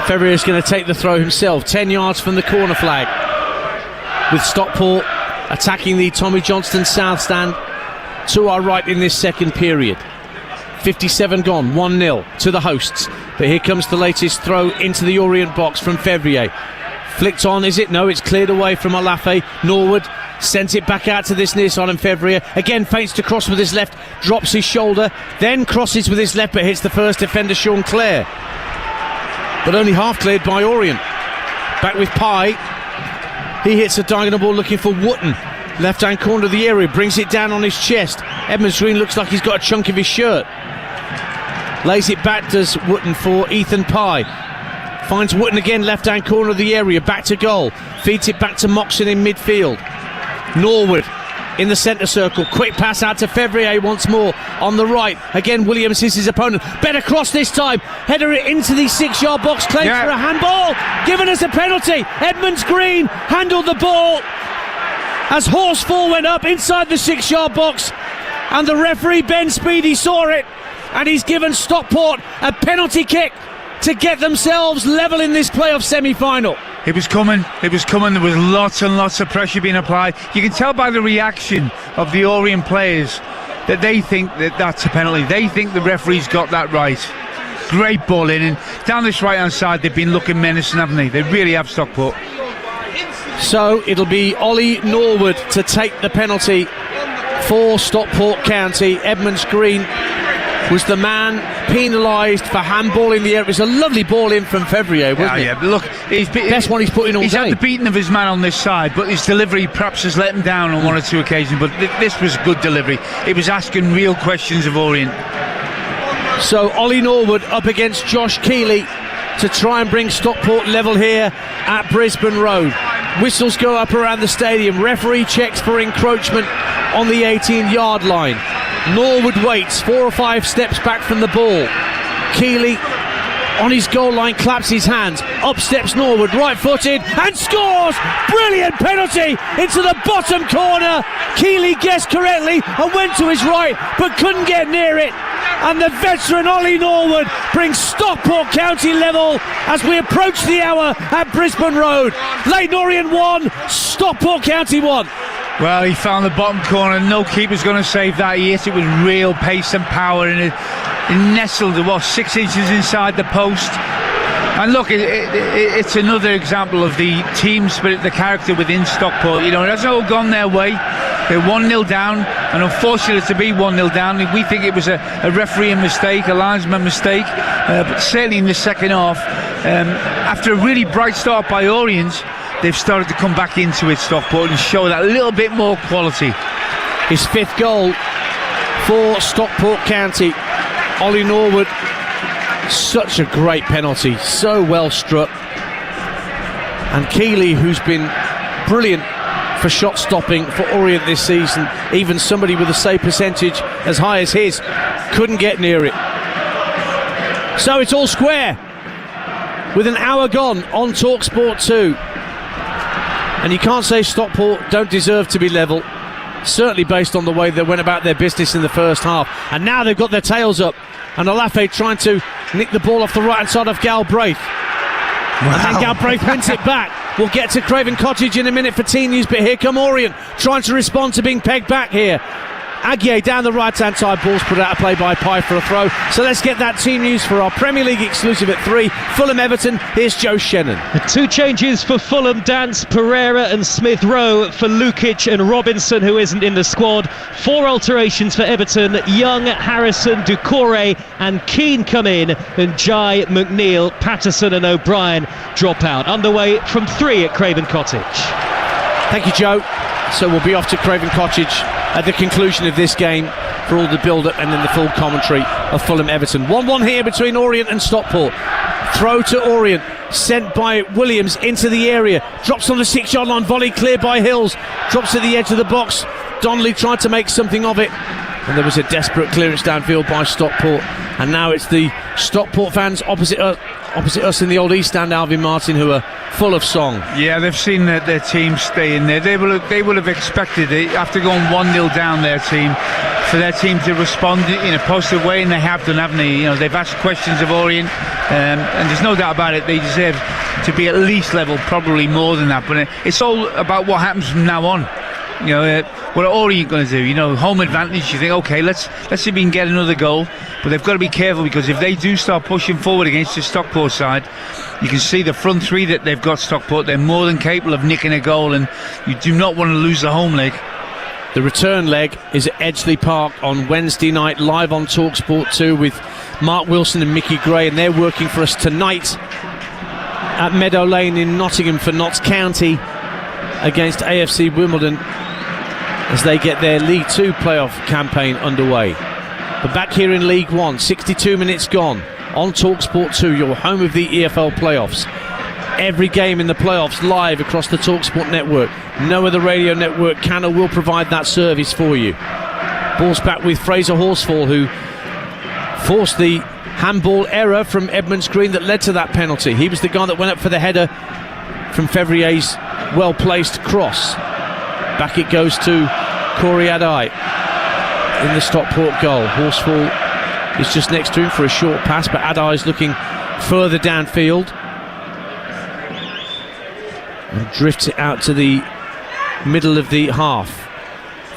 Fevrier is going to take the throw himself, 10 yards from the corner flag, with Stockport attacking the Tommy Johnston South stand to our right in this second period. 57 gone, 1-0 to the hosts. But here comes the latest throw into the Orient box from Fevrier. Flicked on, is it? No, it's cleared away from Alafe. Norwood sent it back out to this near side, and Fevrier again feints to cross with his left, drops his shoulder, then crosses with his left, but hits the first defender, Sean Clare. But only half cleared by Orient. Back with Pye. He hits a diagonal ball looking for Wootton. Left hand corner of the area, brings it down on his chest. Edmonds Green looks like he's got a chunk of his shirt. Lays it back, does Wootton, for Ethan Pye. Finds Wootton again, left hand corner of the area, back to goal. Feeds it back to Moxon in midfield. Norwood in the centre circle, quick pass out to Fevrier once more on the right. Again Williams is his opponent, better cross this time, header it into the 6-yard box, claimed for a handball, given us a penalty. Edmonds Green handled the ball as Horsfall went up inside the 6-yard box, and the referee Ben Speedy saw it, and he's given Stockport a penalty kick to get themselves level in this playoff semi-final. It was coming, there was lots and lots of pressure being applied. You can tell by the reaction of the Orient players that they think that that's a penalty. They think the referee's got that right. Great ball in, and down this right hand side they've been looking menacing, haven't they? They really have, Stockport. So it'll be Ollie Norwood to take the penalty for Stockport County. Edmonds Green was the man penalised for handballing the air. It was a lovely ball in from Fevrier, wasn't it? Yeah, look, best one he's put in all He's game. had the beating of his man on this side, but his delivery perhaps has let him down on one or two occasions. But this was good delivery. It was asking real questions of Orient. So Ollie Norwood up against Josh Keeley to try and bring Stockport level here at Brisbane Road. Whistles go up around the stadium. Referee checks for encroachment on the 18-yard line. Norwood waits 4 or 5 steps back from the ball. Keeley on his goal line claps his hands. Up steps Norwood, right-footed, and scores! Brilliant penalty into the bottom corner. Keeley guessed correctly and went to his right, but couldn't get near it. And the veteran Ollie Norwood brings Stockport County level as we approach the hour at Brisbane Road. Leyton Orient 1, Stockport County 1. Well, he found the bottom corner. No keeper's going to save that. He hit it with real pace and power, and it nestled 6 inches inside the post. And look, it's another example of the team spirit, the character within Stockport. You know, it hasn't all gone their way. They're 1-0 down, and unfortunate to be 1-0 down. We think it was a refereeing mistake, a linesman mistake, but certainly in the second half, after a really bright start by Orient, they've started to come back into it, Stockport, and show that little bit more quality. His 5th goal for Stockport County. Ollie Norwood, such a great penalty, so well struck. And Keeley, who's been brilliant for shot stopping for Orient this season, even somebody with a save percentage as high as his couldn't get near it. So it's all square with an hour gone on TalkSport 2. And you can't say Stockport don't deserve to be level, certainly based on the way they went about their business in the first half. And now they've got their tails up, and Olafe trying to nick the ball off the right hand side of Galbraith. Wow. And then Galbraith wins it back. We'll get to Craven Cottage in a minute for team news, but here come Orient trying to respond to being pegged back here. Aguier down the right hand side, ball's put out of play by Pye for a throw. So let's get that team news for our Premier League exclusive at 3. Fulham Everton, here's Joe Shannon. 2 changes for Fulham: Dance, Pereira and Smith Rowe for Lukic and Robinson, who isn't in the squad. 4 alterations for Everton: Young, Harrison, Doucouré and Keane come in, and Jai, McNeil, Patterson and O'Brien drop out. Underway from 3 at Craven Cottage. Thank you, Joe. So we'll be off to Craven Cottage at the conclusion of this game for all the build-up and then the full commentary of Fulham Everton. 1-1 here between Orient and Stockport. Throw to Orient, sent by Williams into the area, drops on the 6-yard line, volley cleared by Hills, drops at the edge of the box. Donnelly tried to make something of it, and there was a desperate clearance downfield by Stockport. And now it's the Stockport fans opposite us in the old East Stand, Alvin Martin, who are full of song. Yeah, they've seen their team stay in there. They will have expected it after going 1-0 down, for their team to respond in a positive way, and they have done, haven't they? You know, they've asked questions of Orient, and there's no doubt about it, they deserve to be at least level, probably more than that. But it's all about what happens from now on. You know, what are Orient going to do? You know, home advantage, you think, okay, let's see if we can get another goal. But they've got to be careful, because if they do start pushing forward against the Stockport side, you can see the front 3 that they've got, Stockport, they're more than capable of nicking a goal, and you do not want to lose the home leg. The return leg is at Edgeley Park on Wednesday night, live on TalkSport 2 with Mark Wilson and Mickey Gray, and they're working for us tonight at Meadow Lane in Nottingham for Notts County against AFC Wimbledon as they get their League 2 playoff campaign underway. But back here in League 1, 62 minutes gone on TalkSport 2, your home of the EFL playoffs. Every game in the playoffs live across the TalkSport network. No other radio network can or will provide that service for you. Ball's back with Fraser Horsfall, who forced the handball error from Edmonds Green that led to that penalty. He was the guy that went up for the header from Fevrier's well-placed cross. Back it goes to Corey Adai in the Stockport goal. Horsfall is just next to him for a short pass, but Adai is looking further downfield and drifts it out to the middle of the half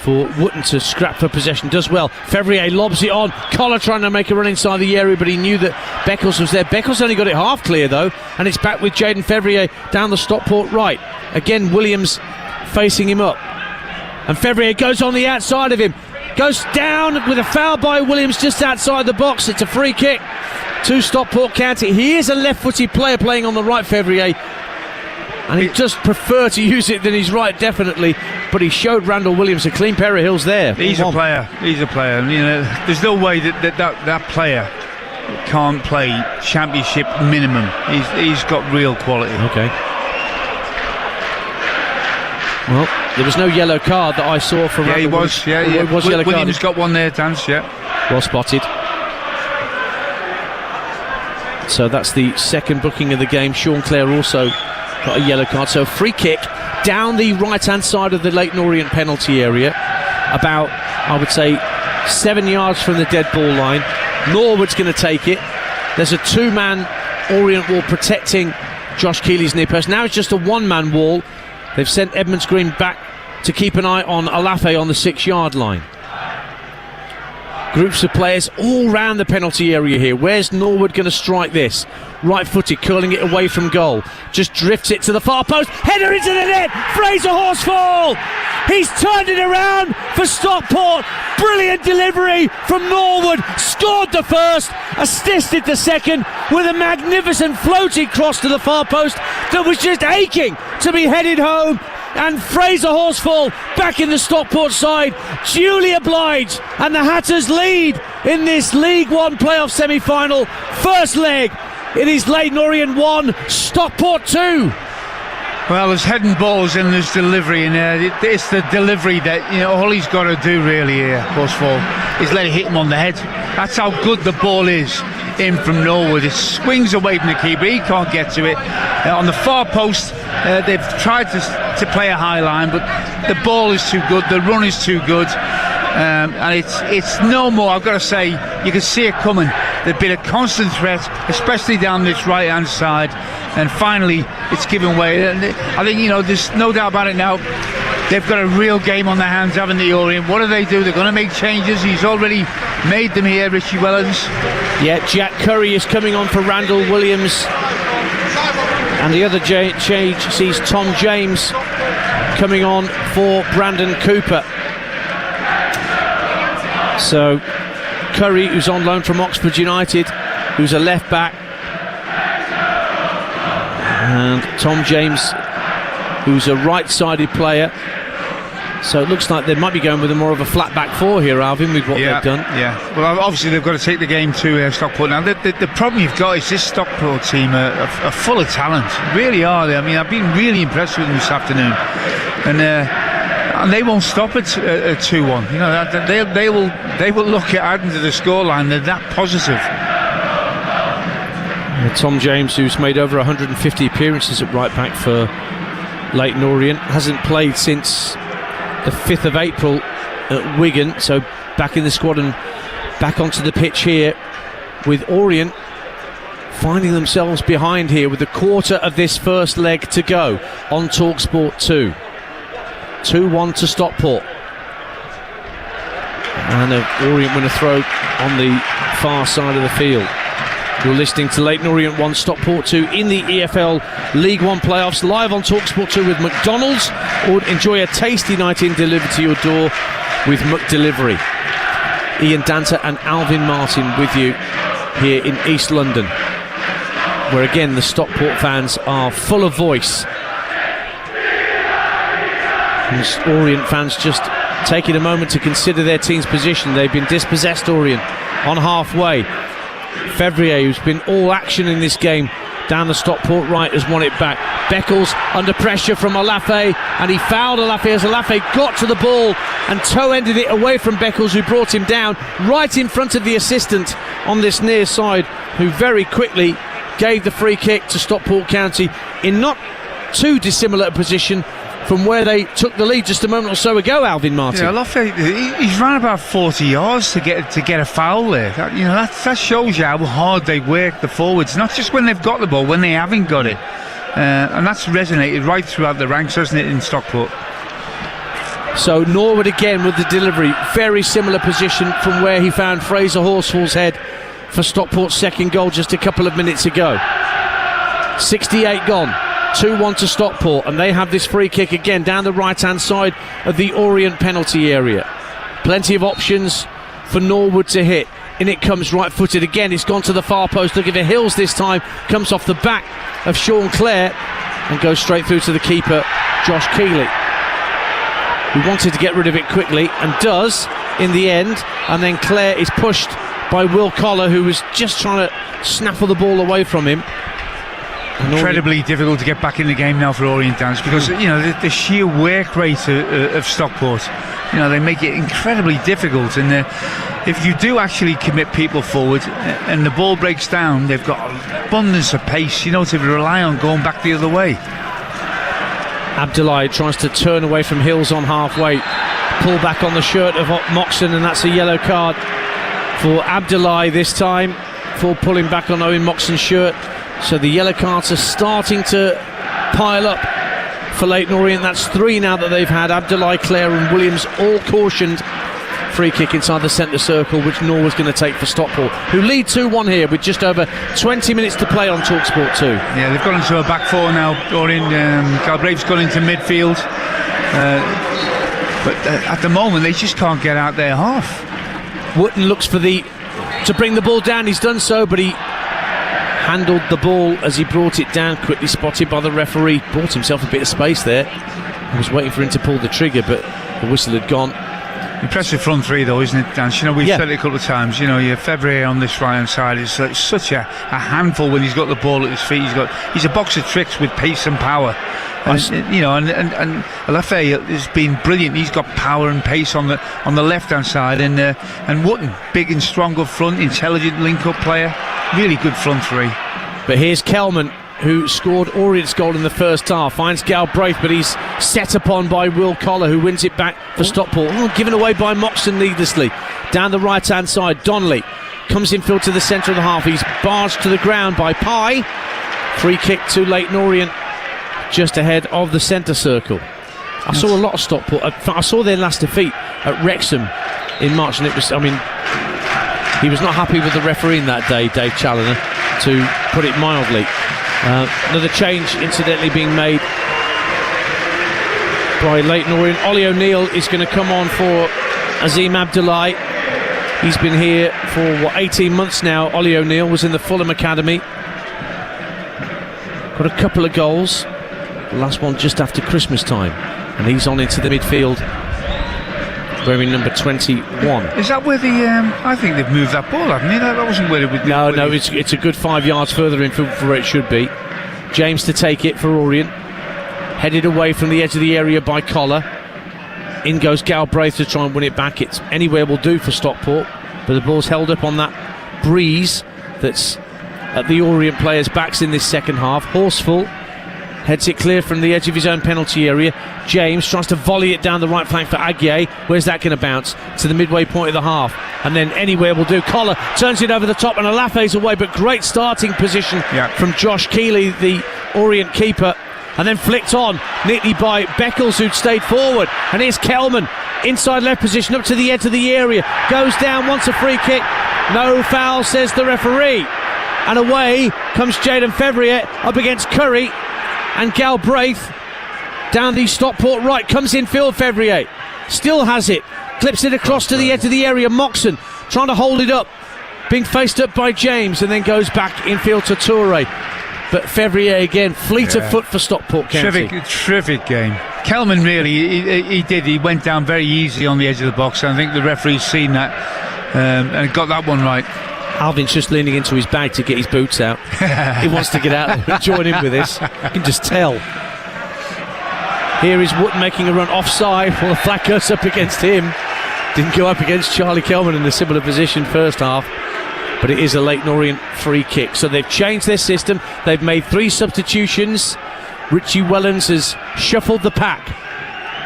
for Wootton to scrap for possession. Does well. Fevrier lobs it on. Collar trying to make a run inside the area, but he knew that Beckles was there. Beckles only got it half clear though, and it's back with Jaden Fevrier down the Stockport right. Again, Williams facing him up. And Fevrier goes on the outside of him. Goes down with a foul by Williams just outside the box. It's a free kick to Stockport County. He is a left-footed player playing on the right, Fevrier. And he'd just prefer to use it than his right, definitely. But he showed Randall Williams a clean pair of heels there. He's a player. He's a player. You know, there's no way that player can't play championship minimum. He's got real quality. Okay. Well, there was no yellow card that I saw for Randall. He was. It was yellow card. Williams got one there, Dance. Yeah. Well spotted. So that's the second booking of the game. Sean Clare also got a yellow card. So free kick down the right-hand side of the Leyton Orient penalty area, about, I would say, 7 yards from the dead ball line. Norwood's going to take it. There's a two-man Orient wall protecting Josh Keeley's near post. Now it's just a one-man wall. They've sent Edmonds Green back to keep an eye on Alafe on the 6-yard line. Groups of players all round the penalty area here. Where's Norwood going to strike this? Right-footed, curling it away from goal. Just drifts it to the far post. Header into the net. Fraser Horsfall. He's turned it around for Stockport. Brilliant delivery from Norwood. Scored the first, assisted the second with a magnificent floating cross to the far post that was just aching to be headed home. And Fraser Horsfall back in the Stockport side, duly obliged, and the Hatters lead in this League One playoff semi-final. First leg, it is Leyton Orient 1, Stockport 2. Well, there's head and balls and there's delivery, and it's the delivery that, you know, all he's got to do really here, Horsfall, is let it hit him on the head. That's how good the ball is in from Norwood. It swings away from the keeper, he can't get to it. On the far post, they've tried to play a high line, but the ball is too good, the run is too good, and it's no more. I've got to say, you can see it coming. There's been a constant threat, especially down this right hand side, and finally it's given way. And I think, you know, there's no doubt about it now. They've got a real game on their hands, haven't they, Orient? What do? They're going to make changes. He's already made them here, Richie Wellens. Yeah, Jack Curry is coming on for Randall Williams. And the other change sees Tom James coming on for Brandon Cooper. So Curry, who's on loan from Oxford United, who's a left back, and Tom James, who's a right-sided player. So it looks like they might be going with a more of a flat back four here, Alvin, with what they've done. Yeah, well, obviously they've got to take the game to Stockport. Now, the problem you've got is this Stockport team are full of talent. Really are they? I mean, I've been really impressed with them this afternoon. And they won't stop at 2-1. You know, they will look at adding to the scoreline. They're that positive. Tom James, who's made over 150 appearances at right back for Leyton Orient, hasn't played since the 5th of April at Wigan, so back in the squad and back onto the pitch here, with Orient finding themselves behind here with a quarter of this first leg to go on TalkSport 2. 2-1 to Stockport, and Orient win a throw on the far side of the field. You're listening to Leyton Orient 1, Stockport 2 in the EFL League One playoffs, live on TalkSport 2 with McDonald's, or enjoy a tasty night in delivered to your door with McDelivery. Ian Danter and Alvin Martin with you here in East London, where again the Stockport fans are full of voice. And Orient fans just taking a moment to consider their team's position. They've been dispossessed, Orient, on halfway. Fevrier, who's been all action in this game down the Stockport right, has won it back. Beckles under pressure from Alafe, and he fouled Alafe as Alafe got to the ball and toe-ended it away from Beckles, who brought him down right in front of the assistant on this near side, who very quickly gave the free kick to Stockport County in not too dissimilar a position from where they took the lead just a moment or so ago, Alvin Martin. Yeah, Alafe, he's ran about 40 yards to get a foul there. That shows you how hard they work, the forwards, not just when they've got the ball, when they haven't got it. And that's resonated right throughout the ranks, hasn't it, in Stockport? So Norwood again with the delivery, very similar position from where he found Fraser Horsfall's head for Stockport's second goal just a couple of minutes ago. 68 gone. 2-1 to Stockport, and they have this free kick again down the right-hand side of the Orient penalty area. Plenty of options for Norwood to hit. In it comes right-footed again. It's gone to the far post, looking for Hills this time. Comes off the back of Sean Clare and goes straight through to the keeper, Josh Keeley, who wanted to get rid of it quickly and does in the end. And then Clare is pushed by Will Collar, who was just trying to snaffle the ball away from him. Incredibly difficult to get back in the game now for Orient, Dance, because the sheer work rate of Stockport, they make it incredibly difficult. And if you do actually commit people forward and the ball breaks down, they've got an abundance of pace, to rely on going back the other way. Abdullahi tries to turn away from Hills on halfway, pull back on the shirt of Moxon, and that's a yellow card for Abdullahi this time for pulling back on Owen Moxon's shirt. So the yellow cards are starting to pile up for Leyton Orient. That's 3 now that they've had. Abdullahi, Clare and Williams all cautioned. Free kick inside the centre circle, which Norwood's going to take for Stockport, who lead 2-1 here with just over 20 minutes to play on TalkSport 2. Yeah, they've gone into a back 4 now. Orient, Galbraith's gone into midfield. But at the moment, they just can't get out their half. Wootton looks for to bring the ball down. He's done so, but he handled the ball as he brought it down, quickly spotted by the referee. Bought himself a bit of space there. I was waiting for him to pull the trigger, but the whistle had gone. Impressive front 3 though, isn't it, Dan? We've said it a couple of times. Your February on this right hand side is such a handful when he's got the ball at his feet. He's a box of tricks with pace and power. And Alafe has been brilliant. He's got power and pace on the left hand side, and Wootton, big and strong up front, intelligent link up player, really good front 3. But here's Kelman, who scored Orient's goal in the first half, finds Galbraith, but he's set upon by Will Collar, who wins it back for Stockport. Given away by Moxon needlessly. Down the right hand side, Donnelly comes infield to the centre of the half. He's barged to the ground by Pye. Free kick to Leyton Orient, just ahead of the centre circle. I saw a lot of Stockport. I saw their last defeat at Wrexham in March, and he was not happy with the refereeing that day, Dave Challoner, to put it mildly. Another change incidentally being made by Leyton Orient. Ollie O'Neill is going to come on for Azim Abdullahi. He's been here for 18 months now. Ollie O'Neill was in the Fulham Academy, got a couple of goals, the last one just after Christmas time, and he's on into the midfield wearing number 21. Is that where I think they've moved that ball, haven't they? That wasn't where it would be. No, it's a good 5 yards further in for where it should be. James to take it for Orient, headed away from the edge of the area by Collar. In goes Galbraith to try and win it back. It's anywhere will do for Stockport, but the ball's held up on that breeze that's at the Orient players' backs in this second half. Horsfall heads it clear from the edge of his own penalty area. James tries to volley it down the right flank for Aguier. Where's that going to bounce? To the midway point of the half, and then anywhere will do. Collar turns it over the top and Alafe's away, but great starting position from Josh Keeley, the Orient keeper, and then flicked on neatly by Beckles, who'd stayed forward. And here's Kelman, inside left position, up to the edge of the area, goes down, wants a free kick. No foul, says the referee, and away comes Jaden Fevrier up against Curry. And Galbraith down the Stockport right, comes in field. Fevrier still has it, clips it across to the edge of the area. Moxon trying to hold it up, being faced up by James, and then goes back infield to Toure. But Fevrier again, fleet of foot for Stockport County. Terrific game. Kelman really, he went down very easy on the edge of the box. I think the referee's seen that and got that one right. Alvin's just leaning into his bag to get his boots out. He wants to get out and join in with this. You can just tell. Here is Wootton making a run offside. Well, the flag goes up against him. Didn't go up against Charlie Kelman in a similar position first half. But it is a Leyton Orient free kick. So they've changed their system. They've made 3 substitutions. Richie Wellens has shuffled the pack.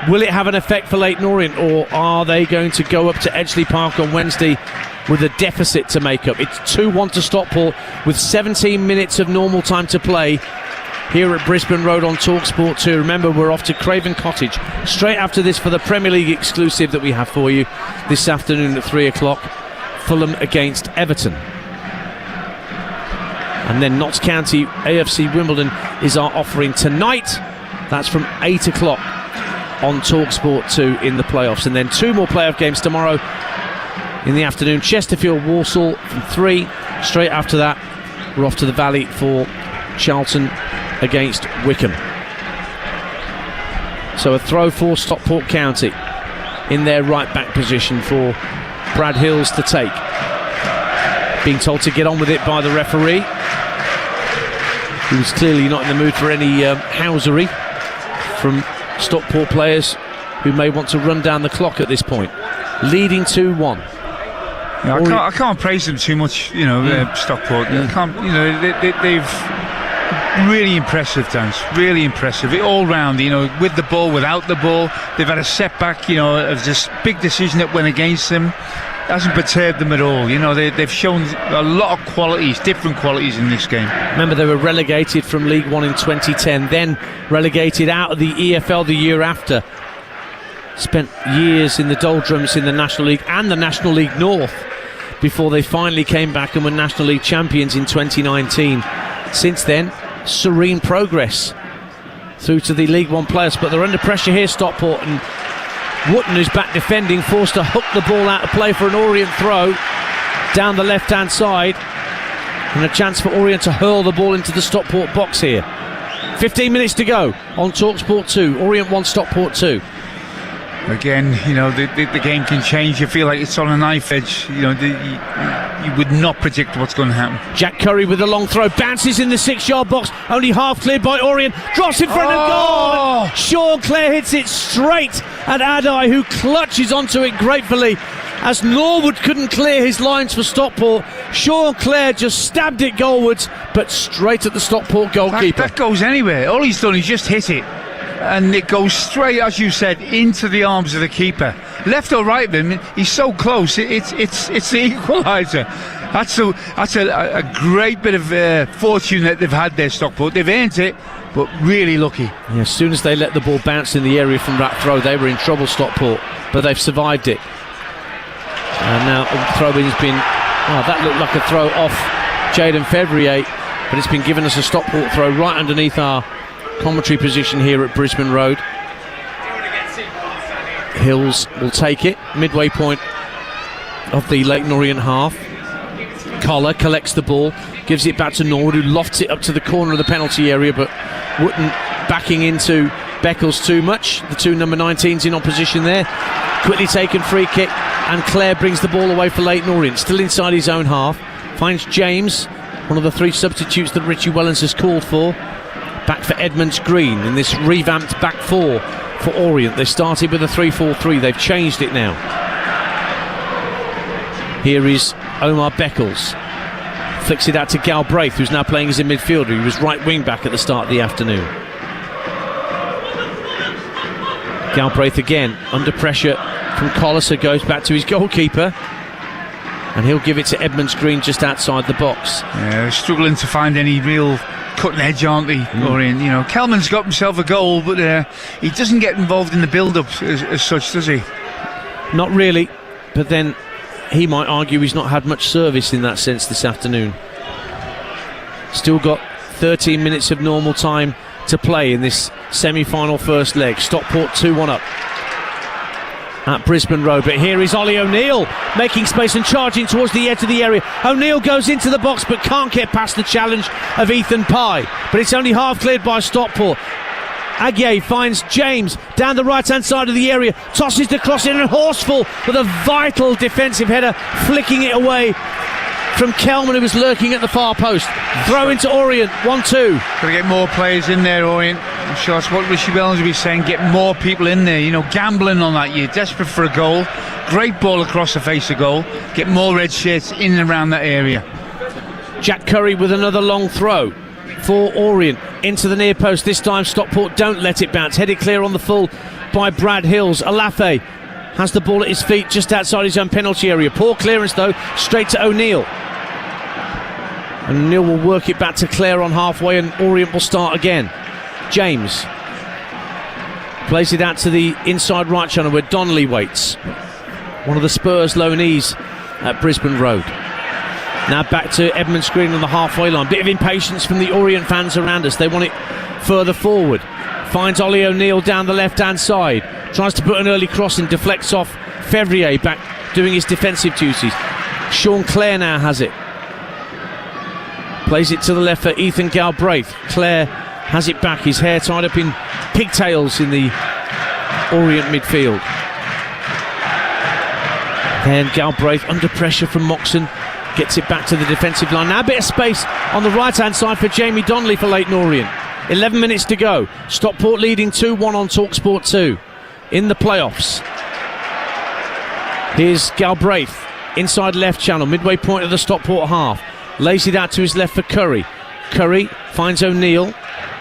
Will it have an effect for Leyton Orient, or are they going to go up to Edgeley Park on Wednesday with a deficit to make up? It's 2-1 to Stockport with 17 minutes of normal time to play here at Brisbane Road on TalkSport 2. Remember, we're off to Craven Cottage straight after this for the Premier League exclusive that we have for you this afternoon at 3 o'clock. Fulham against Everton. And then Notts County AFC Wimbledon is our offering tonight. That's from 8 o'clock on TalkSport 2 in the playoffs. And then 2 more playoff games tomorrow in the afternoon. Chesterfield Walsall from 3. Straight after that, we're off to the Valley for Charlton against Wickham. So a throw for Stockport County in their right back position for Brad Hills to take. Being told to get on with it by the referee, who was clearly not in the mood for any housery from Stockport players who may want to run down the clock at this point. Leading 2-1. Yeah, I can't praise them too much, Stockport. I can't, they've really impressive, Dance. Really impressive. All round, with the ball, without the ball. They've had a setback, of this big decision that went against them. Hasn't perturbed them at all. They've shown a lot of qualities, different qualities in this game. Remember, they were relegated from League One in 2010, then relegated out of the EFL the year after. Spent years in the doldrums in the National League and the National League North before they finally came back and were National League champions in 2019. Since then, serene progress through to the League One playoffs, but they're under pressure here, Stockport, and Wootton, who's back defending, forced to hook the ball out of play for an Orient throw down the left-hand side, and a chance for Orient to hurl the ball into the Stockport box here. 15 minutes to go on TalkSport 2. Orient 1, Stockport 2. Again, the game can change. You feel like it's on a knife edge. You would not predict what's going to happen. Jack Curry with a long throw, bounces in the 6-yard box, only half cleared by Orient, drops in front of goal. Sean Clare hits it straight at Adai, who clutches onto it gratefully. As Norwood couldn't clear his lines for Stockport, Sean Clare just stabbed it goalwards, but straight at the Stockport goalkeeper. That goes anywhere. All he's done is just hit it, and it goes straight, as you said, into the arms of the keeper. Left or right of him, he's so close. It's the equaliser. That's a great bit of fortune that they've had there, Stockport. They've earned it, but really lucky. Yeah, as soon as they let the ball bounce in the area from that throw, they were in trouble, Stockport, but they've survived it. And now the throw-in's been... that looked like a throw off Jaden Fevrier, but it's been given us a Stockport throw right underneath our commentary position here at Brisbane Road. Hills will take it, midway point of the Leyton Orient half. Collar collects the ball, gives it back to Norwood, who lofts it up to the corner of the penalty area, but Wootton backing into Beckles too much. The 2 number 19s in opposition there. Quickly taken free kick, and Clare brings the ball away for Leyton Orient, still inside his own half. Finds James, one of the 3 substitutes that Richie Wellens has called for. Back for Edmonds Green in this revamped back 4 for Orient. They started with a 3-4-3, they've changed it now. Here is Omar Beckles, flicks it out to Galbraith, who's now playing as a midfielder. He was right wing back at the start of the afternoon. Galbraith again under pressure from Colliser, goes back to his goalkeeper, and he'll give it to Edmonds Green just outside the box. Yeah, they're struggling to find any real cutting edge, aren't they, Orient? Kelman's got himself a goal, but he doesn't get involved in the build-up as such, does he? Not really, but then he might argue he's not had much service in that sense this afternoon. Still got 13 minutes of normal time to play in this semi-final first leg. Stockport 2-1 up at Brisbane Road, but here is Ollie O'Neill making space and charging towards the edge of the area. O'Neill goes into the box but can't get past the challenge of Ethan Pye, but it's only half cleared by Stockport. Aguiar finds James down the right hand side of the area, tosses the cross in, and Horsfall with a vital defensive header, flicking it away from Kelman, who was lurking at the far post. Throw into Orient, 1-2. Got to get more players in there, Orient. I'm sure that's what Richie Wellens will be saying. Get more people in there. Gambling on that. You're desperate for a goal. Great ball across the face of goal. Get more red shirts in and around that area. Jack Curry with another long throw for Orient into the near post. This time Stockport don't let it bounce. Headed clear on the full by Brad Hills. Alafe has the ball at his feet just outside his own penalty area. Poor clearance though, straight to O'Neill. And O'Neill will work it back to Clare on halfway, and Orient will start again. James plays it out to the inside right channel where Donnelly waits. One of the Spurs loanees at Brisbane Road. Now back to Edmonds Green on the halfway line. Bit of impatience from the Orient fans around us. They want it further forward. Finds Ollie O'Neill down the left-hand side. Tries to put an early cross in, deflects off Fevrier, back doing his defensive duties. Sean Clare now has it. Plays it to the left for Ethan Galbraith. Clare has it back. His hair tied up in pigtails in the Orient midfield. Then Galbraith under pressure from Moxon. Gets it back to the defensive line. Now a bit of space on the right-hand side for Jamie Donnelly for Leyton Orient. 11 minutes to go. Stockport leading 2-1 on TalkSport 2 in the playoffs. Here's Galbraith, inside left channel, midway point of the Stockport half. Lays it out to his left for Curry. Curry finds O'Neill.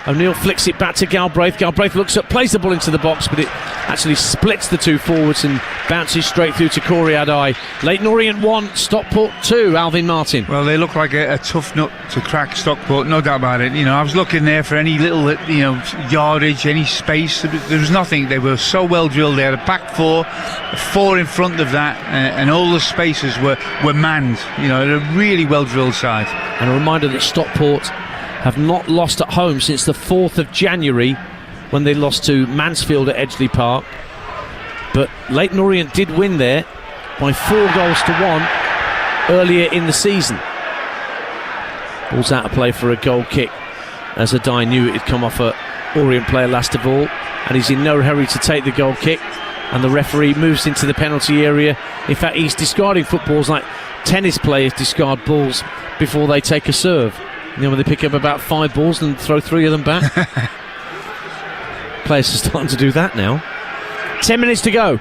O'Neill flicks it back to Galbraith. Galbraith looks up, plays the ball into the box, but it actually splits the two forwards and bounces straight through to Corey Adai. Leyton Orient 1, Stockport 2, Alvin Martin. Well, they look like a tough nut to crack, Stockport, no doubt about it. You know, I was looking there for any little, yardage, any space. There was nothing. They were so well drilled. They had a back four in front of that, and all the spaces were manned. You know, they're a really well drilled side. And a reminder that Stockport have not lost at home since the 4th of January when they lost to Mansfield at Edgeley Park. But Leyton Orient did win there by 4-1 earlier in the season. Ball's out of play for a goal kick, as Adai knew it had come off a Orient player last of all, and he's in no hurry to take the goal kick, and the referee moves into the penalty area. In fact, he's discarding footballs like tennis players discard balls before they take a serve. You know, when they pick up about 5 balls and throw 3 of them back. Players are starting to do that now. 10 minutes to go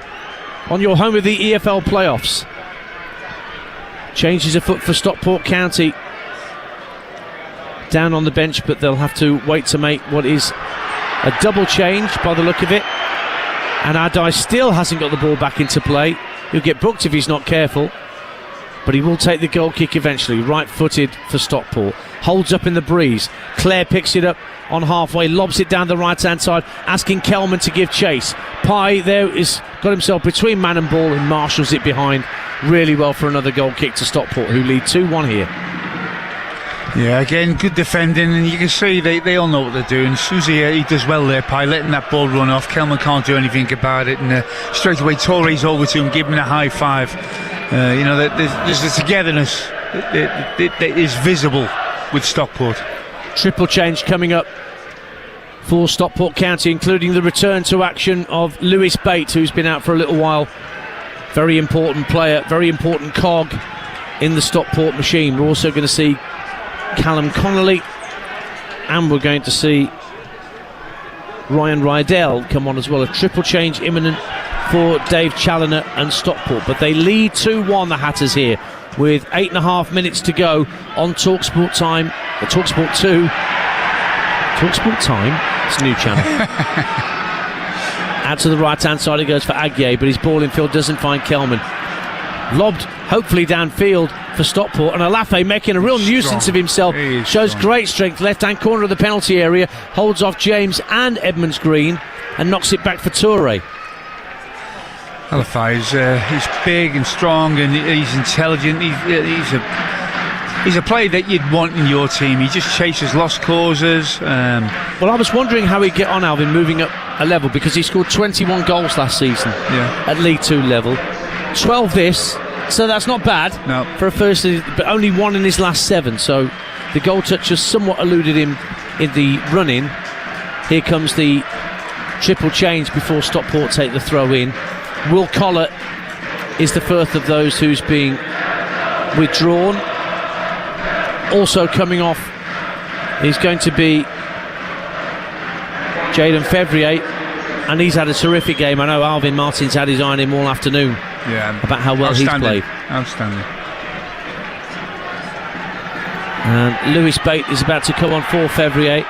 on your home of the EFL playoffs. Changes afoot for Stockport County. Down on the bench, but they'll have to wait to make what is a double change by the look of it. And Adai still hasn't got the ball back into play. He'll get booked if he's not careful. But he will take the goal kick eventually. Right-footed for Stockport. Holds up in the breeze. Clare picks it up on halfway, lobs it down the right-hand side, asking Kelman to give chase. Pye there is got himself between man and ball and marshals it behind really well for another goal kick to Stockport, who lead 2-1 here. Yeah, again, good defending, and you can see they all know what they're doing. Susie, he does well there, Pye, letting that ball run off. Kelman can't do anything about it, and straight away Torres over to him, giving him a high five. There's a togetherness that is visible with Stockport. Triple change coming up for Stockport County, including the return to action of Lewis Bate, who's been out for a little while. Very important player, very important cog in the Stockport machine. We're also going to see Callum Connolly, and we're going to see Ryan Rydell come on as well. A triple change imminent for Dave Challoner and Stockport, but they lead 2-1, the Hatters, here with 8.5 minutes to go on TalkSport time. TalkSport 2. TalkSport time? It's a new channel. Out to the right hand side it goes for Aguier, but his ball in field doesn't find Kelman. Lobbed hopefully downfield for Stockport, and Alafe making a real nuisance of himself. Shows great strength, left hand corner of the penalty area, holds off James and Edmonds Green and knocks it back for Toure. Alafe he's big and strong, and he's intelligent. He's a player that you'd want in your team. He just chases lost causes. Well, I was wondering how he'd get on, Alvin, moving up a level, because he scored 21 goals last season at League 2 level. 12 this, so that's not bad for a first, but only 1 in his last 7, so the goal touch has somewhat eluded him in the run-in. Here comes the triple change before Stockport take the throw in. Will Collett is the first of those who's being withdrawn. Also coming off is going to be Jaden Fevrier, and he's had a terrific game. I know Alvin Martin's had his eye on him all afternoon about how well he's played. Outstanding. And Lewis Bate is about to come on for Fevrier,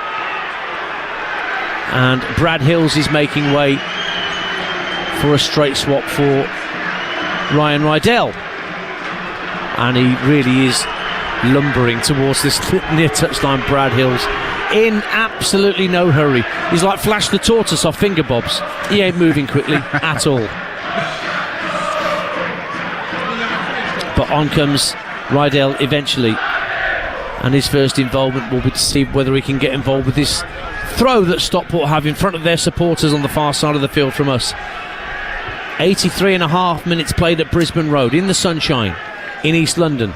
and Brad Hills is making way for a straight swap for Ryan Rydell, and he really is lumbering towards this near touchline. Brad Hills in absolutely no hurry. He's like Flash the Tortoise off Finger Bobs. He ain't moving quickly at all. But on comes Rydell eventually. And his first involvement will be to see whether he can get involved with this throw that Stockport have in front of their supporters on the far side of the field from us. 83.5 minutes played at Brisbane Road in the sunshine in East London.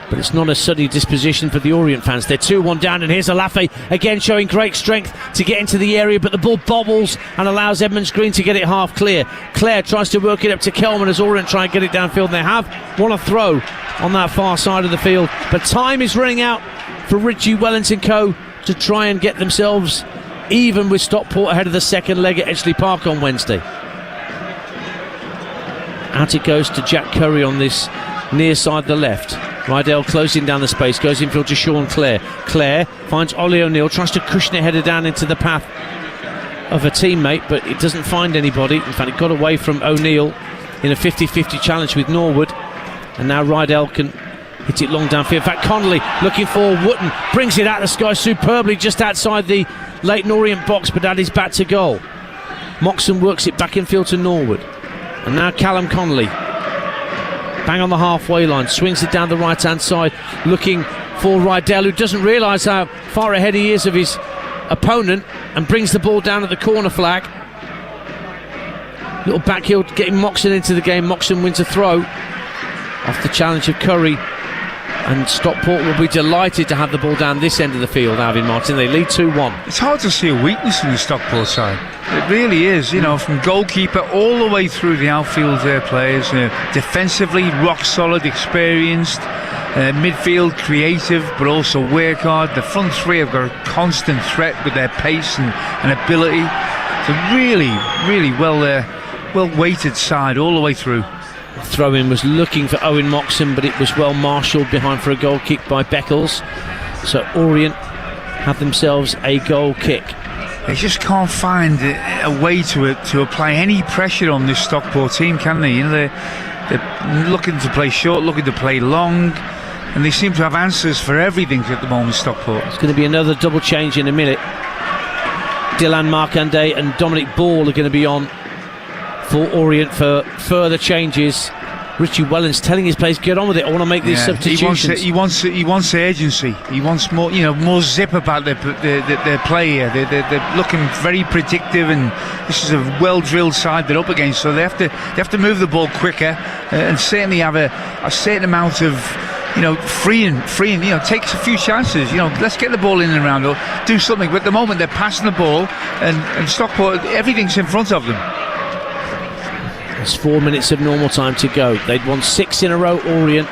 But it's not a sunny disposition for the Orient fans. They're 2-1 down, and here's Alafe again showing great strength to get into the area, but the ball bobbles and allows Edmonds Green to get it half clear. Clare tries to work it up to Kelman as Orient try and get it downfield. They have won a throw on that far side of the field, but time is running out for Richie Wellington Co. to try and get themselves even with Stockport ahead of the second leg at Edgeley Park on Wednesday. Out it goes to Jack Curry on this near side the left. Rydell closing down the space, goes infield to Sean Clare. Clare finds Ollie O'Neill, tries to cushion it header down into the path of a teammate, but it doesn't find anybody. In fact, it got away from O'Neill in a 50-50 challenge with Norwood, and now Rydell can hit it long downfield. In fact, Connolly looking for Wootton, brings it out of the sky superbly just outside the Leyton Orient box, but that is back to goal. Moxon works it back infield to Norwood, and now Callum Connolly bang on the halfway line, swings it down the right hand side looking for Rydell, who doesn't realise how far ahead he is of his opponent, and brings the ball down at the corner flag. Little backheel getting Moxon into the game. Moxon wins a throw off the challenge of Curry, and Stockport will be delighted to have the ball down this end of the field. Alvin Martin, they lead 2-1. It's hard to see a weakness in the Stockport side. It really is, from goalkeeper all the way through the outfield players. Defensively, rock solid, experienced. Midfield, creative, but also work hard. The front three have got a constant threat with their pace and ability. It's a really, really well-weighted side all the way through. Throw-in was looking for Owen Moxon, but it was well marshalled behind for a goal kick by Beckles. So Orient have themselves a goal kick. They just can't find a way to apply any pressure on this Stockport team, can they? They're looking to play short, looking to play long, and they seem to have answers for everything at the moment, Stockport. It's going to be another double change in a minute. Dylan Markanday and Dominic Ball are going to be on for Orient for further changes. Richie Wellens telling his players, get on with it, I want to make these substitutions. He wants urgency. He wants more zip about their play here. They're looking very predictive, and this is a well-drilled side they're up against, so they have to move the ball quicker, and certainly have a certain amount of freeing, takes a few chances, let's get the ball in and around, or do something. But at the moment they're passing the ball, and Stockport, everything's in front of them. There's 4 minutes of normal time to go. They'd won 6 in a row, Orient,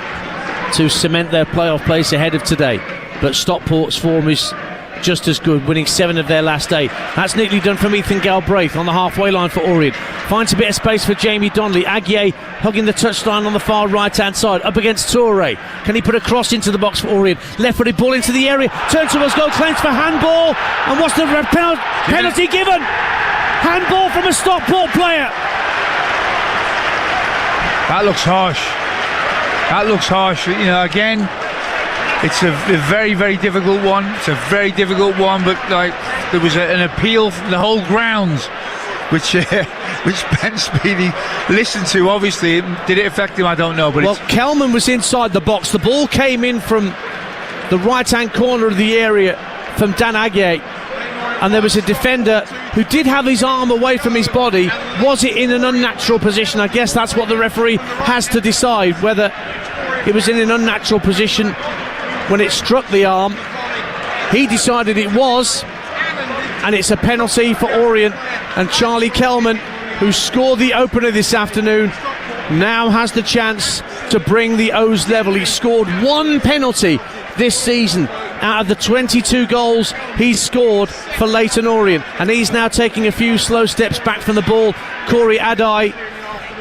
to cement their playoff place ahead of today. But Stockport's form is just as good, winning 7 of their last 8. That's neatly done from Ethan Galbraith on the halfway line for Orient. Finds a bit of space for Jamie Donnelly. Aguier hugging the touchline on the far right-hand side, up against Toure. Can he put a cross into the box for Orient? Left-footed ball into the area. Turns towards goal, claims for handball. And what's the penalty given? Handball from a Stockport player. That looks harsh. Again, it's a very, very difficult one. But there was an appeal from the whole ground, which Ben Speedy listened to. Obviously, did it affect him? I don't know. But Kelman was inside the box. The ball came in from the right-hand corner of the area from Dan Aguier, and there was a defender who did have his arm away from his body. Was it in an unnatural position? I guess that's what the referee has to decide, whether it was in an unnatural position when it struck the arm. He decided it was, and it's a penalty for Orient. And Charlie Kelman, who scored the opener this afternoon, now has the chance to bring the O's level. He scored 1 penalty this season out of the 22 goals he's scored for Leyton Orient, and he's now taking a few slow steps back from the ball. Corey Adai,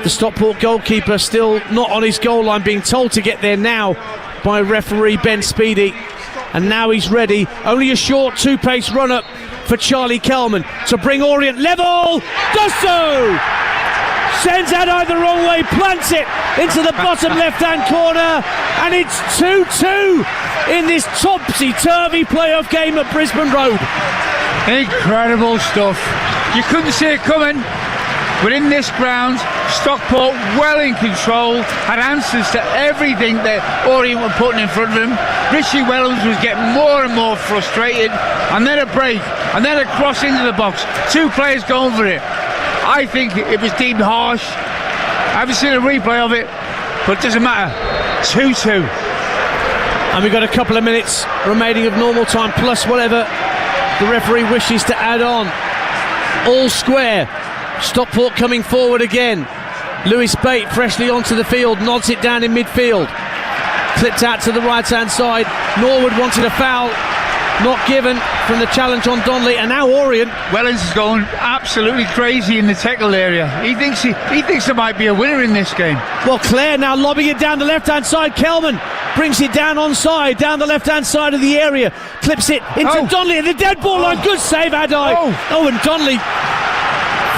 the Stockport goalkeeper, still not on his goal line, being told to get there now by referee Ben Speedy, and now he's ready. Only a short 2-pace run-up for Charlie Kelman to bring Orient level. Does so! Sends Adai the wrong way, plants it into the bottom left-hand corner, and it's 2-2 in this topsy-turvy playoff game at Brisbane Road. Incredible stuff. You couldn't see it coming. But in this ground, Stockport well in control, had answers to everything that Orient were putting in front of him. Richie Wellens was getting more and more frustrated, and then a break, and then a cross into the box. 2 players going for it. I think it was deemed harsh. I haven't seen a replay of it, but it doesn't matter. 2-2. And we've got a couple of minutes remaining of normal time, plus whatever the referee wishes to add on. All square. Stockport coming forward again. Lewis Bate freshly onto the field, nods it down in midfield. Clipped out to the right-hand side. Norwood wanted a foul, not given from the challenge on Donnelly, and now Orient. Wellens is going absolutely crazy in the tackle area. He thinks there might be a winner in this game. Well, Clare now lobbing it down the left-hand side. Kelman brings it down onside, down the left-hand side of the area. Clips it into Donnelly at the dead ball line. Good save, Adai. Oh, and Donnelly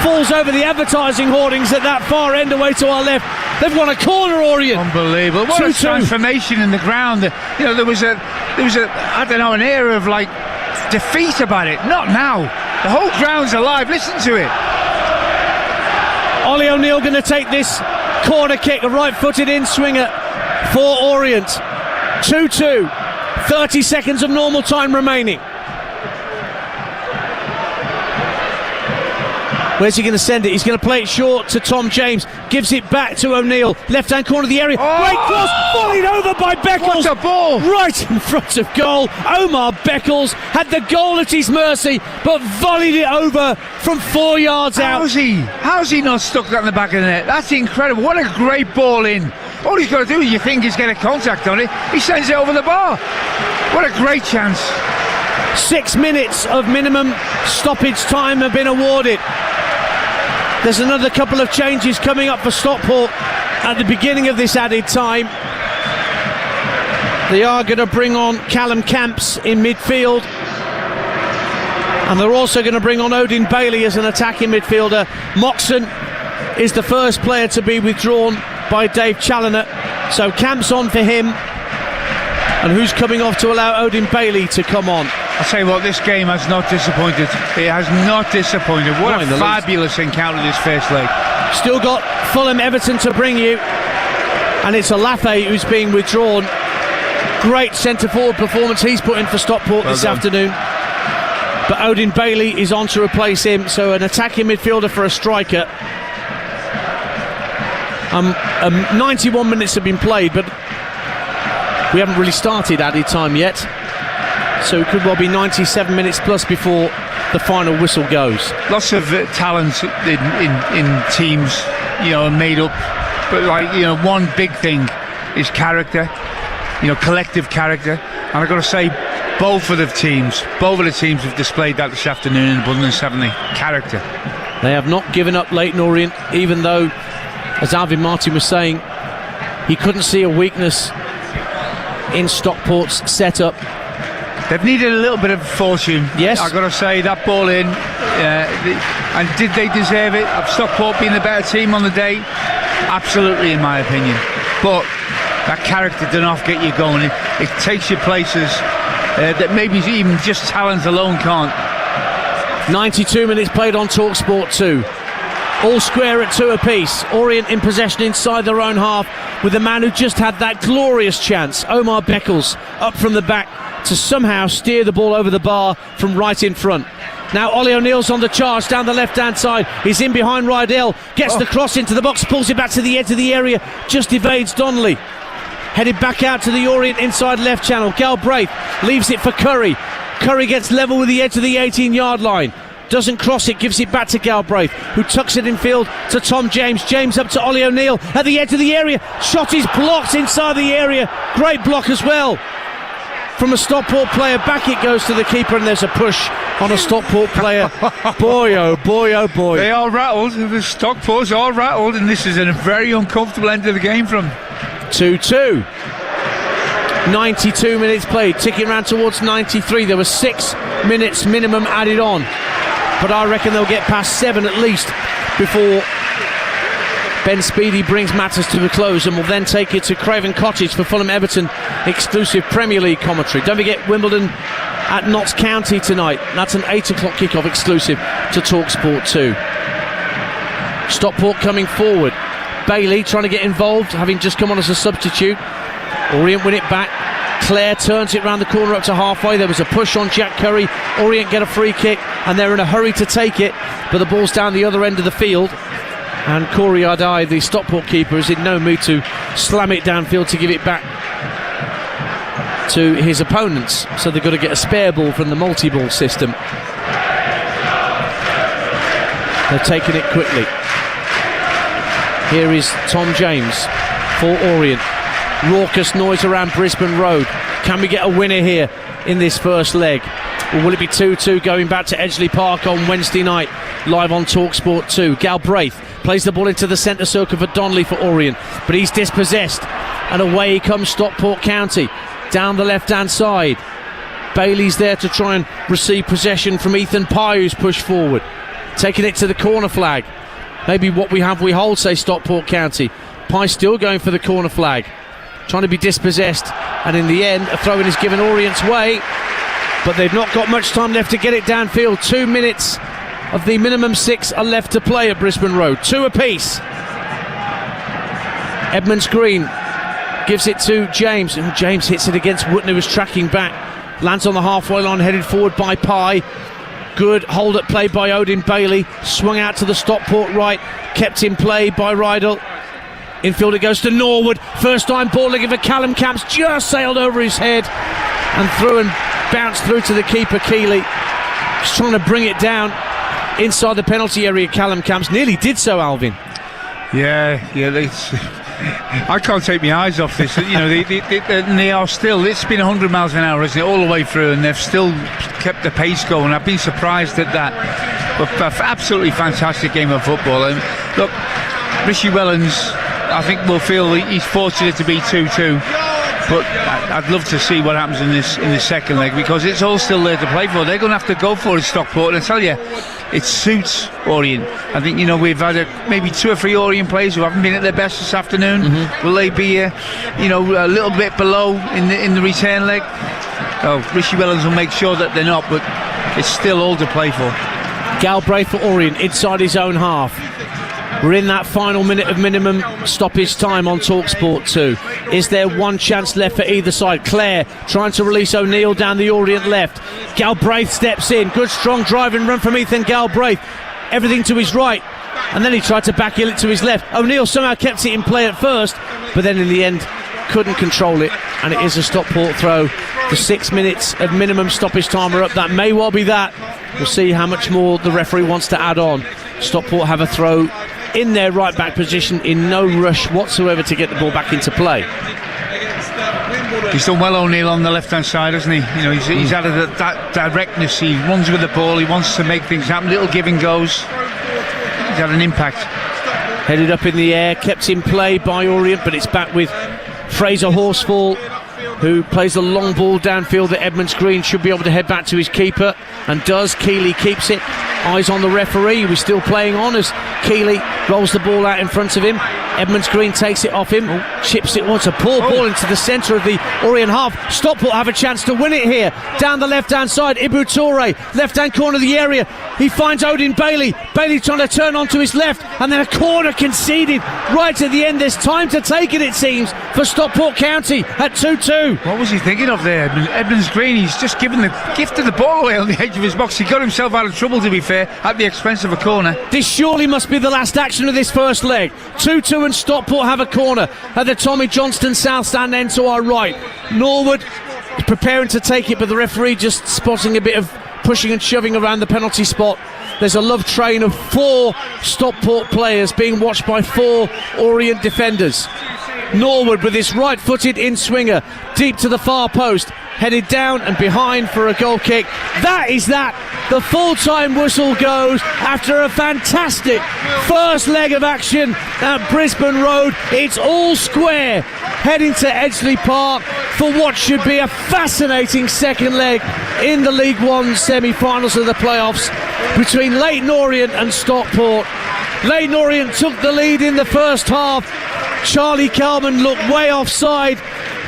falls over the advertising hoardings at that far end away to our left. They've won a corner, Orient. Unbelievable. What 2-2. a transformation in the ground. You know, there was a I don't know, an air of like defeat about it. Not now. The whole ground's alive. Listen to it. Ollie O'Neill going to take this corner kick, a right-footed in-swinger for Orient. 2-2. 30 seconds of normal time remaining. Where's he going to send it? He's going to play it short to Tom James. Gives it back to O'Neill. Left-hand corner of the area. Great cross. Volleyed over by Beckles. What a ball. Right in front of goal. Omar Beckles had the goal at his mercy, but volleyed it over from 4 yards out. How's he not stuck that in the back of the net? That's incredible. What a great ball in. All he's got to do is, you think, is get a contact on it. He sends it over the bar. What a great chance. 6 minutes of minimum stoppage time have been awarded. There's another couple of changes coming up for Stockport at the beginning of this added time. They are going to bring on Callum Camps in midfield, and they're also going to bring on Odin Bailey as an attacking midfielder. Moxon is the first player to be withdrawn by Dave Challoner, so Camps on for him. And who's coming off to allow Odin Bailey to come on? I'll tell you what, this game has not disappointed. It has not disappointed. What a fabulous encounter this first leg. Still got Fulham Everton to bring you, and it's Alafe who's being withdrawn. Great centre forward performance he's put in for Stockport this afternoon. But Odin Bailey is on to replace him, so an attacking midfielder for a striker. 91 minutes have been played, but we haven't really started added time yet, so it could well be 97 minutes plus before the final whistle goes. Lots of talent in teams, you know, are made up, but like, you know, one big thing is character, you know, collective character. And I've got to say, both of the teams have displayed that this afternoon in abundance, haven't they? Character. They have not given up Leyton Orient, even though, as Alvin Martin was saying, he couldn't see a weakness in Stockport's setup. They've needed a little bit of fortune. Yes, I've got to say, that ball in, and did they deserve it? Have Stockport been the better team on the day? Absolutely, in my opinion. But that character does not get you going. It takes you places that maybe even just talent alone can't. 92 minutes played on TalkSport 2. All square at 2 apiece. Orient in possession inside their own half, with a man who just had that glorious chance, Omar Beckles, up from the back to somehow steer the ball over the bar from right in front. Now Ollie O'Neill's on the charge down the left-hand side. He's in behind Rydell, gets the cross into the box, pulls it back to the edge of the area, just evades Donnelly. Headed back out to the Orient inside left channel. Galbraith leaves it for Curry. Curry gets level with the edge of the 18-yard line. Doesn't cross it, gives it back to Galbraith, who tucks it in field to Tom James. James up to Ollie O'Neill at the edge of the area. Shot is blocked inside the area. Great block as well from a Stockport player. Back it goes to the keeper, and there's a push on a Stockport player. Boy, oh boy, oh boy. They are rattled. The Stockports are rattled, and this is a very uncomfortable end of the game from 2-2. 92 minutes played, ticking around towards 93. There were 6 minutes minimum added on, but I reckon they'll get past 7 at least before Ben Speedy brings matters to a close, and will then take it to Craven Cottage for Fulham Everton exclusive Premier League commentary. Don't forget Wimbledon at Notts County tonight. That's an 8 o'clock kickoff exclusive to TalkSport 2. Stockport coming forward. Bailey trying to get involved, having just come on as a substitute. Orient win it back. Clare turns it round the corner up to halfway. There was a push on Jack Curry. Orient get a free kick, and they're in a hurry to take it, but the ball's down the other end of the field. And Corey Ardai, the Stockport keeper, is in no mood to slam it downfield to give it back to his opponents. So they've got to get a spare ball from the multi-ball system. They've taken it quickly. Here is Tom James for Orient. Raucous noise around Brisbane Road. Can we get a winner here in this first leg? Or will it be 2-2 going back to Edgeley Park on Wednesday night, live on TalkSport 2? Galbraith plays the ball into the centre circle for Donnelly for Orient, but he's dispossessed, and away comes Stockport County down the left-hand side. Bailey's there to try and receive possession from Ethan Pye, who's pushed forward, taking it to the corner flag. Maybe what we have we hold, say Stockport County. Pye still going for the corner flag, trying to be dispossessed, and in the end a throw-in is given Orient's way, but they've not got much time left to get it downfield. 2 minutes of the minimum 6 are left to play at Brisbane Road, 2 apiece. Edmonds Green gives it to James, and James hits it against Wootton, who was tracking back, lands on the halfway line, headed forward by Pye. Good hold at play by Odin Bailey, swung out to the Stockport right, kept in play by Rydell. Infield it goes to Norwood, first time ball looking for Callum Camps, just sailed over his head and through and bounced through to the keeper Keeley. Just trying to bring it down inside the penalty area. Callum Camps nearly did so, Alvin. Yeah, I can't take my eyes off this. You know, they are still, it's been 100 miles an hour, isn't it, all the way through, and they've still kept the pace going. I've been surprised at that. But absolutely fantastic game of football. And look, Richie Wellens, I think will feel he's fortunate to be 2-2, but I'd love to see what happens in this second leg, because it's all still there to play for. They're going to have to go for it, Stockport, and I tell you, it suits Orient. I think, you know, we've had maybe 2 or 3 Orient players who haven't been at their best this afternoon. Will they be a little bit below in the return leg? Oh, Richie Wellens will make sure that they're not, but it's still all to play for. Galbraith for Orient inside his own half. We're in that final minute of minimum stoppage time on TalkSport 2. Is there one chance left for either side? Clare trying to release O'Neill down the Orient left. Galbraith steps in. Good strong driving run from Ethan Galbraith. Everything to his right. And then he tried to backheel it to his left. O'Neill somehow kept it in play at first, but then in the end couldn't control it. And it is a Stockport throw. The 6 minutes of minimum stoppage time are up. That may well be that. We'll see how much more the referee wants to add on. Stockport have a throw in their right back position, in no rush whatsoever to get the ball back into play. He's done well, O'Neill, on the left hand side, hasn't he? You know, he's added that directness. He runs with the ball, he wants to make things happen, little give and goes. He's had an impact. Headed up in the air, kept in play by Orient, but it's back with Fraser Horsfall, who plays the long ball downfield that Edmonds Green should be able to head back to his keeper, and does. Keeley keeps it. Eyes on the referee. We're still playing on as Keeley rolls the ball out in front of him. Edmonds Green takes it off him, chips it once, a poor ball into the centre of the Orient half. Stockport have a chance to win it here. Down the left-hand side, Ibu Toure, left-hand corner of the area. He finds Odin Bailey. Bailey trying to turn onto his left, and then a corner conceded right at the end. There's time to take it seems, for Stockport County at 2-2. What was he thinking of there? Edmonds Green, he's just given the gift of the ball away on the edge of his box. He got himself out of trouble, to be fair, at the expense of a corner. This surely must be the last action of this first leg. 2-2 and Stockport have a corner at the Tommy Johnston South Stand end to our right. Norwood is preparing to take it, but the referee just spotting a bit of pushing and shoving around the penalty spot. There's a love train of 4 Stockport players being watched by 4 Orient defenders. Norwood with his right-footed in-swinger deep to the far post, headed down and behind for a goal kick. That is that. The full-time whistle goes after a fantastic first leg of action at Brisbane Road. It's all square, heading to Edgeley Park for what should be a fascinating second leg in the League One semi-finals of the playoffs between Leyton Orient and Stockport. Leyton Orient took the lead in the first half. Charlie Kalman looked way offside,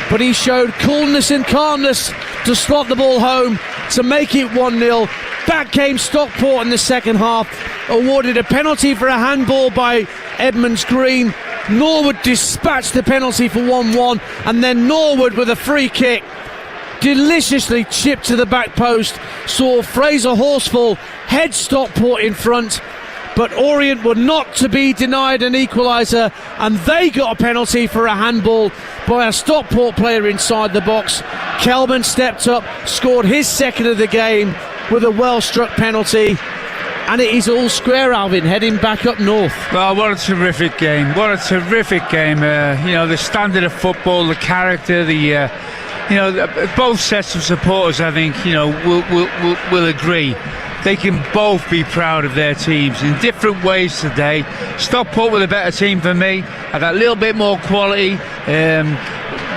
but he showed coolness and calmness to slot the ball home to make it 1-0. Back came Stockport in the second half, awarded a penalty for a handball by Edmonds Green. Norwood dispatched the penalty for 1-1, and then Norwood with a free kick, deliciously chipped to the back post, saw Fraser Horsfall head Stockport in front, but Orient were not to be denied an equaliser, and they got a penalty for a handball by a Stockport player inside the box. Kelman stepped up, scored his second of the game with a well-struck penalty, and it is all square, Alvin, heading back up north. Well, what a terrific game. What a terrific game. The standard of football, the character, both sets of supporters, I think, will agree. They can both be proud of their teams in different ways today. Stockport were the better team for me. Had that little bit more quality.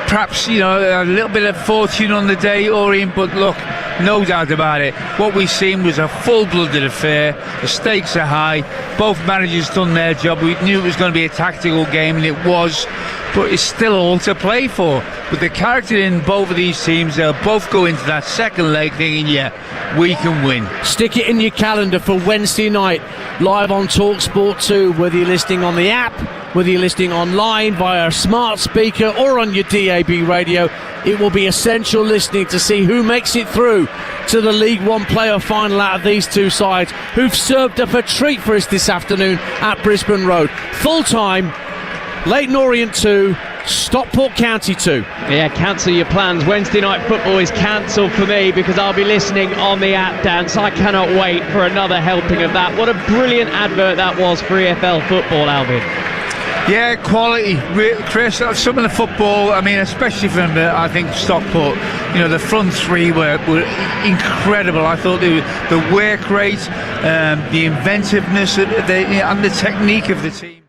Perhaps, a little bit of fortune on the day, Orient, but look, no doubt about it. What we've seen was a full-blooded affair. The stakes are high. Both managers done their job. We knew it was going to be a tactical game, and it was. But it's still all to play for. With the character in both of these teams, they'll both go into that second leg thinking, yeah, we can win. Stick it in your calendar for Wednesday night, live on TalkSport 2, whether you're listening on the app, whether you're listening online via a smart speaker or on your DAB radio. It will be essential listening to see who makes it through to the League One playoff final out of these two sides, who've served up a treat for us this afternoon at Brisbane Road. Full time, Leyton Orient 2, Stockport County 2. Yeah, cancel your plans. Wednesday night football is cancelled for me because I'll be listening on the app, Dan, so I cannot wait for another helping of that. What a brilliant advert that was for EFL football, Alvin. Yeah, quality, Chris. Some of the football, especially from I think Stockport. The front three were incredible. I thought the work rate, the inventiveness, and the technique of the team.